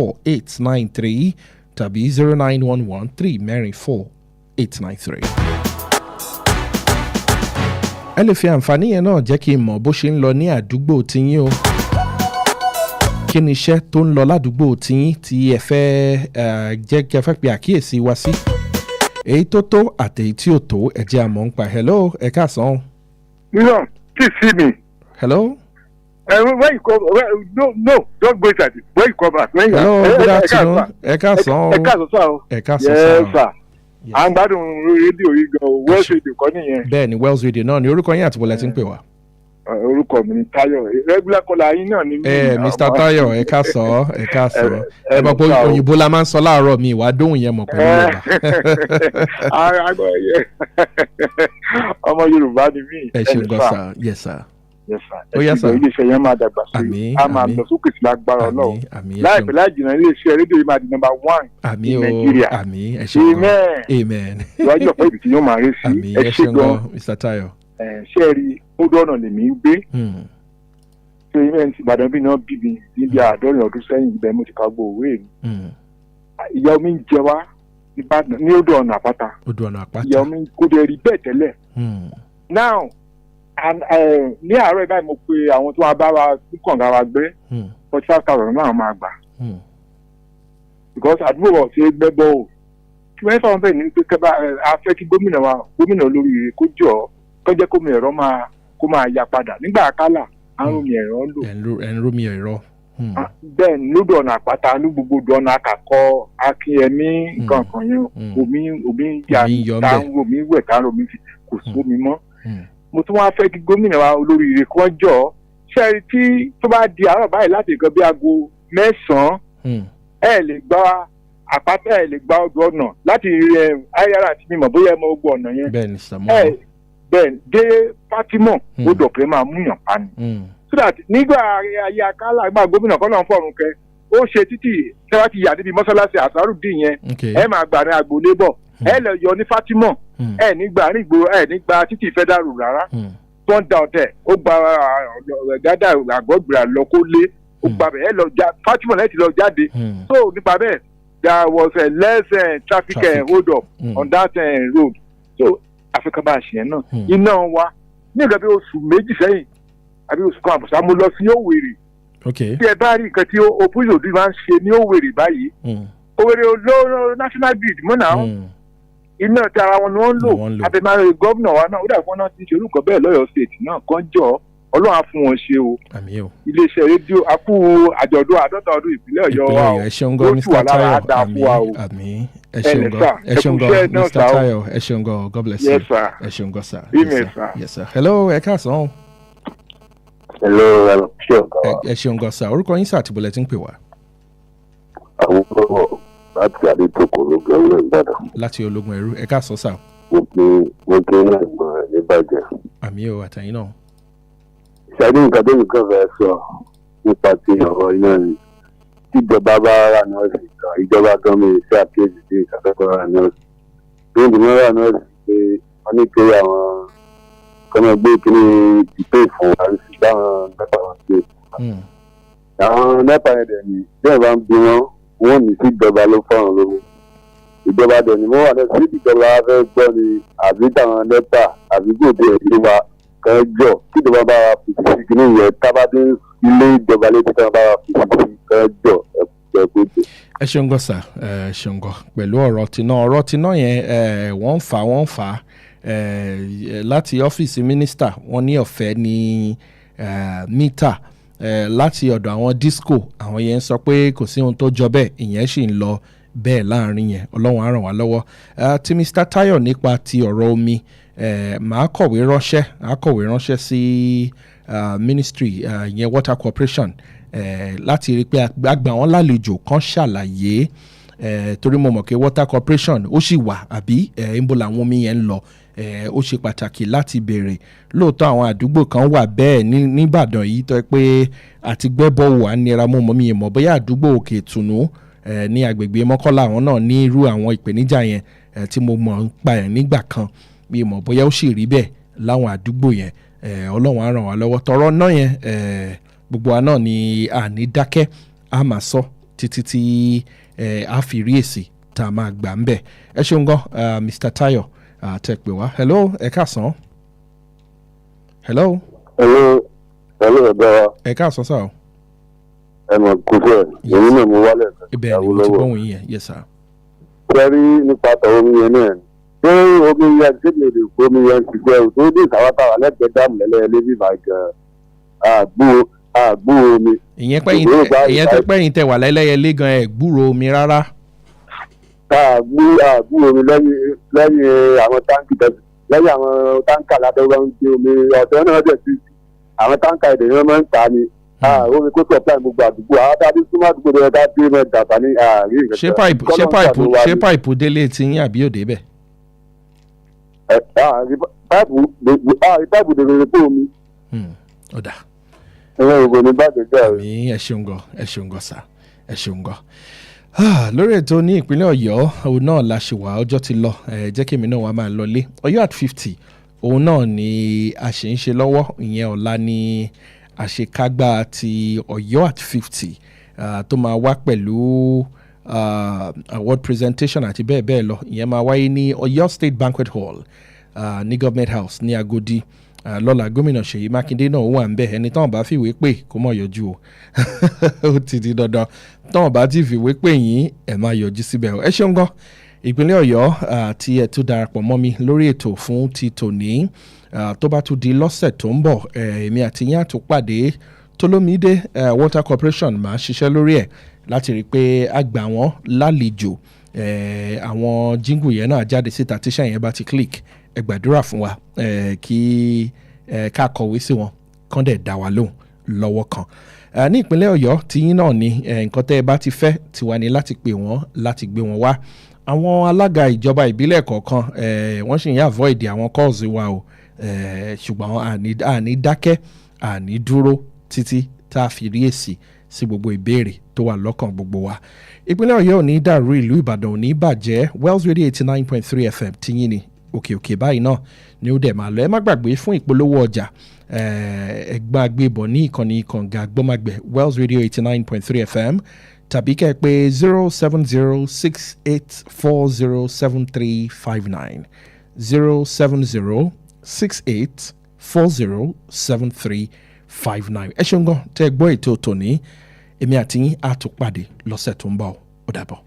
0915-333-4893 tàbí 0911-3-4-893. Ẹ lè fi àǹfààní yẹn náà jẹ́ kí n mọ̀ bó ṣe ń lọ ní àdúgbò tiyín o. Kí ni iṣẹ́ tó ń lọ ládùúgbò tiyín tí ẹ fẹ́ jẹ́ kí ẹ fẹ́ pe àkíyèsí wa sí? èyí tó tó àtèyí tí ò tó ẹ jẹ́ àmọ́ ń pa. Hello, ẹ káàsán. No, please see me. Hello. When you come, no, don't go inside. When you come back, hello, good afternoon. Ẹ káàsán. Ẹ káàsán sá. Yes, sir. À ń gbádùn rédíò yìí gan-an, Wells Radio kọ́ nìyẹn. Bẹ́ẹ̀ ni Wells Radio náà ni orúkọ yín àti bọ́lá ti ń pè wá. Orúkọ mi ni Táyọ̀, regular caller yín náà ni. Mr. Táyọ̀, ẹ káàsán, ẹ káàsán. Ẹ mọ̀ pé òyìnbó la máa ń sọ láàárọ̀ mi, ìwà dóhùn yẹn mọ̀ pẹ̀lú Yorùbá. Ọmọ Yorùbá ni mí. Ẹ ṣeun gan sa, yes sir. Yes sir. Ó yá sir. Iléeṣẹ́ yẹn máa dàgbà sí. A máa lọ sókè sí lágbára Ọlọ́run. Láìpẹ́ láì jìnnà iléeṣẹ́ rédíò yìí máa di number 1 ní Nàìjíríà. Àmín, ẹ ṣeun gan. Amen. Ìwájú ọ̀pọ̀ ibi tí yóò máa rí sí. Àmín, ẹ ṣeun gan, Mr. Táyọ̀. Ṣé ẹ rí odò ọ̀nà lèmi ń gbé? Ṣé ilé ẹni tí Ìbàdàn bí náà bí mi níbi 50 ọdún sẹ́yìn ibẹ̀ mo ti ka gbọ́ òwe mi. Ìyá omi ń jẹ wá ní odò ọ̀nà àpáta. Odò ọ̀nà àpáta. Ìyá omi kò dé rí bẹ́ẹ̀ tẹ́lẹ̀. Now, ní àárọ̀ báyìí mo pe àwọn tó wá bá wa kànga wa gbé 45,000 náà máa gbà. Because àdúgbò wọ̀ ṣe gbẹ́ bọ́ o. Kí wọ́n fọwọ́n bẹ́ẹ̀ ni pé a fẹ́ kí gómìnà olóríire kó jọ kó jẹ́ kómi ẹ̀rọ kó máa ya padà. Nígbà àkàlà à ń romi ẹ̀rọ lò. Ẹ̀ ń romi ẹ̀rọ. Bẹ́ẹ̀ ni lódò ọ̀nà àpáta ní gbogbo ọ̀nà àkàkọ́ Akínyẹmí nǹkan kan yẹn omi ya tá ń romi wẹ̀ tá ń romi kò sómi mọ́. Mo tún wá fẹ́ kí gómìnà wa olóríire kó jọ ṣẹ́rí tí tó bá di àárọ̀ báyìí láti nǹkan bí aago 9 ẹ lè gba àpáta ẹ lè gba ọdún ọ̀nà láti ayára àti mímọ̀ bóyá ẹ mọ gbogbo ọ̀nà yẹn. Bẹ́ẹ̀ ni sàmúlò. Bẹ́ẹ̀ dé Fátímọ̀ ó dọ̀pẹ́ máa múyàn pa ni. So that nígbà ayé akálà gba gómìnà kọ́ náà fọ̀rùn kẹ ó ṣe títì tẹ́wá ti yà níbi mọ́sálásí àsárùdín yẹn ẹ máa gbà ní agboolé bọ̀ ẹ lọ yọ ní Fátímọ̀ ẹ nígbà nígboro ẹ nígbà títì fẹ́dárù rárá tó ń da ọ̀tẹ̀ ó gba gádà àgọ́gbìrà lọ kó lé ó gba bẹ̀ ẹ lọ Fátímọ̀ lẹ́yìn tí lọ jáde so nípa bẹ́ẹ̀ there was a less traffic hold up on that road so Africa bá a ṣe yẹn náà iná wa ní ìgbà bí oṣù méjì sẹ́yìn àbí oṣù kan àbùsà mo lọ sí Òwèrè tí ẹ bá rí nǹkan tí opposition òdì máa ń ṣe ní Òwèrè báyìí Òwèrè olóró national grid mọ́nà iná tí ara wọn ni wọ́n ń lò àbẹ̀mọ́ gómìnà wa náà ó dàbí wọn náà ti ṣe orúkọ bẹ́ẹ̀ lọ́yọ̀ state náà kan jọ Ọlọ́run á fún wọn ṣe o iléeṣẹ́ rédíò akú àjọ̀dún 50 ọdún ìpínlẹ̀ Ọ̀yọ́ wa o ó tù wà lára àdá fún wa o ẹ ṣeun gan Mr. Tayo ẹ ṣeun gan God bless you ẹ ṣeun gan sir yes sir hello ẹ káàsán. Hello ẹ ṣeun gan sir orúkọ yín sir àti bọ̀lẹ̀ tí ń pè wá. àwọn ọmọ láti àdètòkò ológun ẹrú Ìbàdàn. láti ológun ẹrú ẹ káàsán sir. mo kí ní ẹ̀gbọ́n ẹ̀ níbàjẹ́. àmì ò àtẹ̀yìn náà. ìṣàdé nǹkan tó nìkan fẹ́ sọ nípa ti ọ̀rọ̀ iná ni tíjọba bá rà nọ́ọ̀sì kan ìjọba gan mi ṣe àkíyèsí sí ìṣàkẹ́kọ̀ọ́ rà nọ́ọ̀sì. bí ìdìbò rà nọ́ọ̀sì pé wọ́n ní pé àwọn kọ́nà gbé kíní ìpè fún wa sí báwọn nẹ́pà wọn ṣe. àwọn nẹ́pà yẹn dẹ̀ ni bí ẹ̀ bá ń bí wọ́n ní sí ìjọba ló fọ́ràn lówó. ìjọba dẹ̀ ni wọ́n wà náà sí ìjọba fẹ́ gbọ́ ni àbí táwọn nẹ́pà àbí gòdè ẹ̀dín wa kan jọ tí ìjọba bá wa fìdí sí kíní yẹn tábàdé ilé ìjọba létí kan bá wa fìdí sí kan jọ ẹ̀kọ́. ẹ ṣeun gan sà ẹ ṣeun gan pẹ̀lú ọ̀rọ̀ tiná yẹn wọ́n ń fà á láti ọ́fíìsì mínísítà wọ́n ní ọ̀fẹ́ ní mítà láti ọ̀dọ̀ àwọn disco àwọn yẹn sọ pé kò sí ohun tó jọ bẹ́ẹ̀ ìyẹn sì ń lọ bẹ́ẹ̀ láàrin yẹn Ọlọ́run á ràn wá lọ́wọ́ tí Mr. Tayo nípa ti ọ̀rọ̀ omi màá kọ̀wé ránṣẹ́ sí ministry yẹn water corporation láti rí i pé àgbà wọn lálejò kan ṣàlàyé torí mo mọ̀ pé water corporation ó sì wà àbí níbo làwọn omi yẹn ń lọ ó ṣe pàtàkì láti béèrè lóòótọ́ àwọn àdúgbò kan wà bẹ́ẹ̀ níbàdàn yìí tó yẹ pé àti gbẹ́bọ̀ wà nira mọ́ mọ́ mi yẹn mọ̀ bóyá àdúgbò òkè ìtùnú ní agbègbè mọ́kànlá àwọn náà ní irú àwọn ìpèníjà yẹn tí mo mọ̀ ń pa ẹ̀ nígbà kan mi mọ̀ bóyá ó sì rí bẹ́ẹ̀ láwọn àdúgbò yẹn Ọlọ́run á ràn wá lọ́wọ́ tọrọ náà yẹn gbogbo wa náà ni àní dákẹ́ a máa sọ títí tí a fi rí èsì tá a máa gbà ń bẹ̀ ẹ ṣeun gan Mr. Tayo tẹ pé wá hello ẹ káàsán. hello ẹ̀dá wa. ẹ káàsán sáà. ẹ mọ̀ kó fẹ́ èyí náà mo wálẹ̀. ibẹ̀ ni mo ti gbóhùn yín yẹn yes sir. sẹ́rí nípa tọ̀wọ́ mi yẹn náà pé omi yẹn tí mi ò lè kó omi yẹn ti jẹ́ òtún ní ìsáwátàwà lẹ́gbẹ̀ẹ́ dáàmù lẹ́lẹ́lẹ́ bí bàgàn àgbò omi. ìyẹn tó pẹ́yìn tẹ wà lẹ́lẹ́yẹlé gan ẹ̀ gbúrò omi rárá. àgbò omi lẹ́yìn àwọn táǹkì lẹ́yìn àwọn táǹkà ládọ́gbà ń gbé omi ọ̀dọ́ náà dẹ̀ sí àwọn táǹkà èdè yẹn máa ń ta ni. omi kó supply gbogbo àdúgbò àwọn tá a bí súnmọ́ àdúgbò rẹ̀ ká dé mẹ́ta dàbà ní àárín ìrẹsẹ̀. ṣé páìpù délé ti yín àbí òde bẹ̀? páìpù dèrè pé omi. ọ̀dà. ẹ̀rọ ògùn ní bàjẹ́ jẹ́ rẹ̀. àmì ẹ ṣeun gan sá ẹ ṣeun gan. lórí ètò ní ìpínlẹ̀ ọ̀yọ́ òun náà la ṣe wà ọjọ́ ti lọ jẹ́ kí èmi náà wá máa lọlé ọ̀yọ́ at 50 òun náà ni a ṣe ń ṣe lọ́wọ́ ìyẹn ọ̀la ni àṣekágbá ti ọ̀yọ́ at 50 tó máa wá pẹ̀lú award presentation àti bẹ́ẹ̀ bẹ́ẹ̀ lọ ìyẹn máa wáyé ní ọ̀yọ́ state banquet hall ní government house ní agodi lọ́la gómìnà ṣèyí mákindé náà wà ń bẹ̀ ẹni táwọn bá fìwé pè kó mọ̀ yọjú o ó ti di dandan táwọn bá ti fìwé pè yín ẹ̀ máa yọjú síbẹ̀ o ẹ ṣeun gan ìpínlẹ̀ ọ̀yọ́ àti ẹ̀ tún darapọ̀ mọ́ mi lórí ètò fún ti tòní tó bá tún di lọ́sẹ̀ tó ń bọ̀ èmi àti yín àtúpàdé tolómídé water corporation máa ṣiṣẹ́ lórí ẹ̀ láti rí i pé a gbà wọ́n lálejò àwọn jíngù yẹn náà jáde síta tíṣà yẹn bá ti click ẹ gbàdúrà fún wa kí ká kọ̀wé sí wọn kán dẹ̀ dá wa lóhùn lọ́wọ́ kan ní ìpínlẹ̀ ọ̀yọ́ tiyín náà ni nǹkan tẹ́ ẹ bá ti fẹ́ tiwa ni láti pè wọ́n láti gbé wọn wá àwọn alága ìjọba ìbílẹ̀ kọ̀ọ̀kan wọ́n sì ń avoid àwọn calls wa o ṣùgbọ́n àní dákẹ́ àní dúró títí tá a fi rí èsì sí gbogbo ìbéèrè tó wà lọ́kàn gbogbo wa ìpínlẹ̀ ọ̀yọ́ ò ní dàrú ìlú ìbàdàn ò ní bàjẹ́ Wells Radio 89.3 FM tiyín ni òkè báyìí náà ni ó dẹ̀ máa lọ ẹ má gbàgbé fún ìpolówó ọjà ẹgbàá gbébọ̀ ní ìkànnì kànga gbọ́màgbẹ̀ Wells Radio 89.3 FM tàbí kẹ́ ẹ pé 07068407359 07068407359 ẹ ṣeun gan tẹ́ ẹ gbọ́ ètò tòní èmi àti yín á tún pàdé lọ́sẹ̀ tó ń bọ̀ ó dàbọ̀.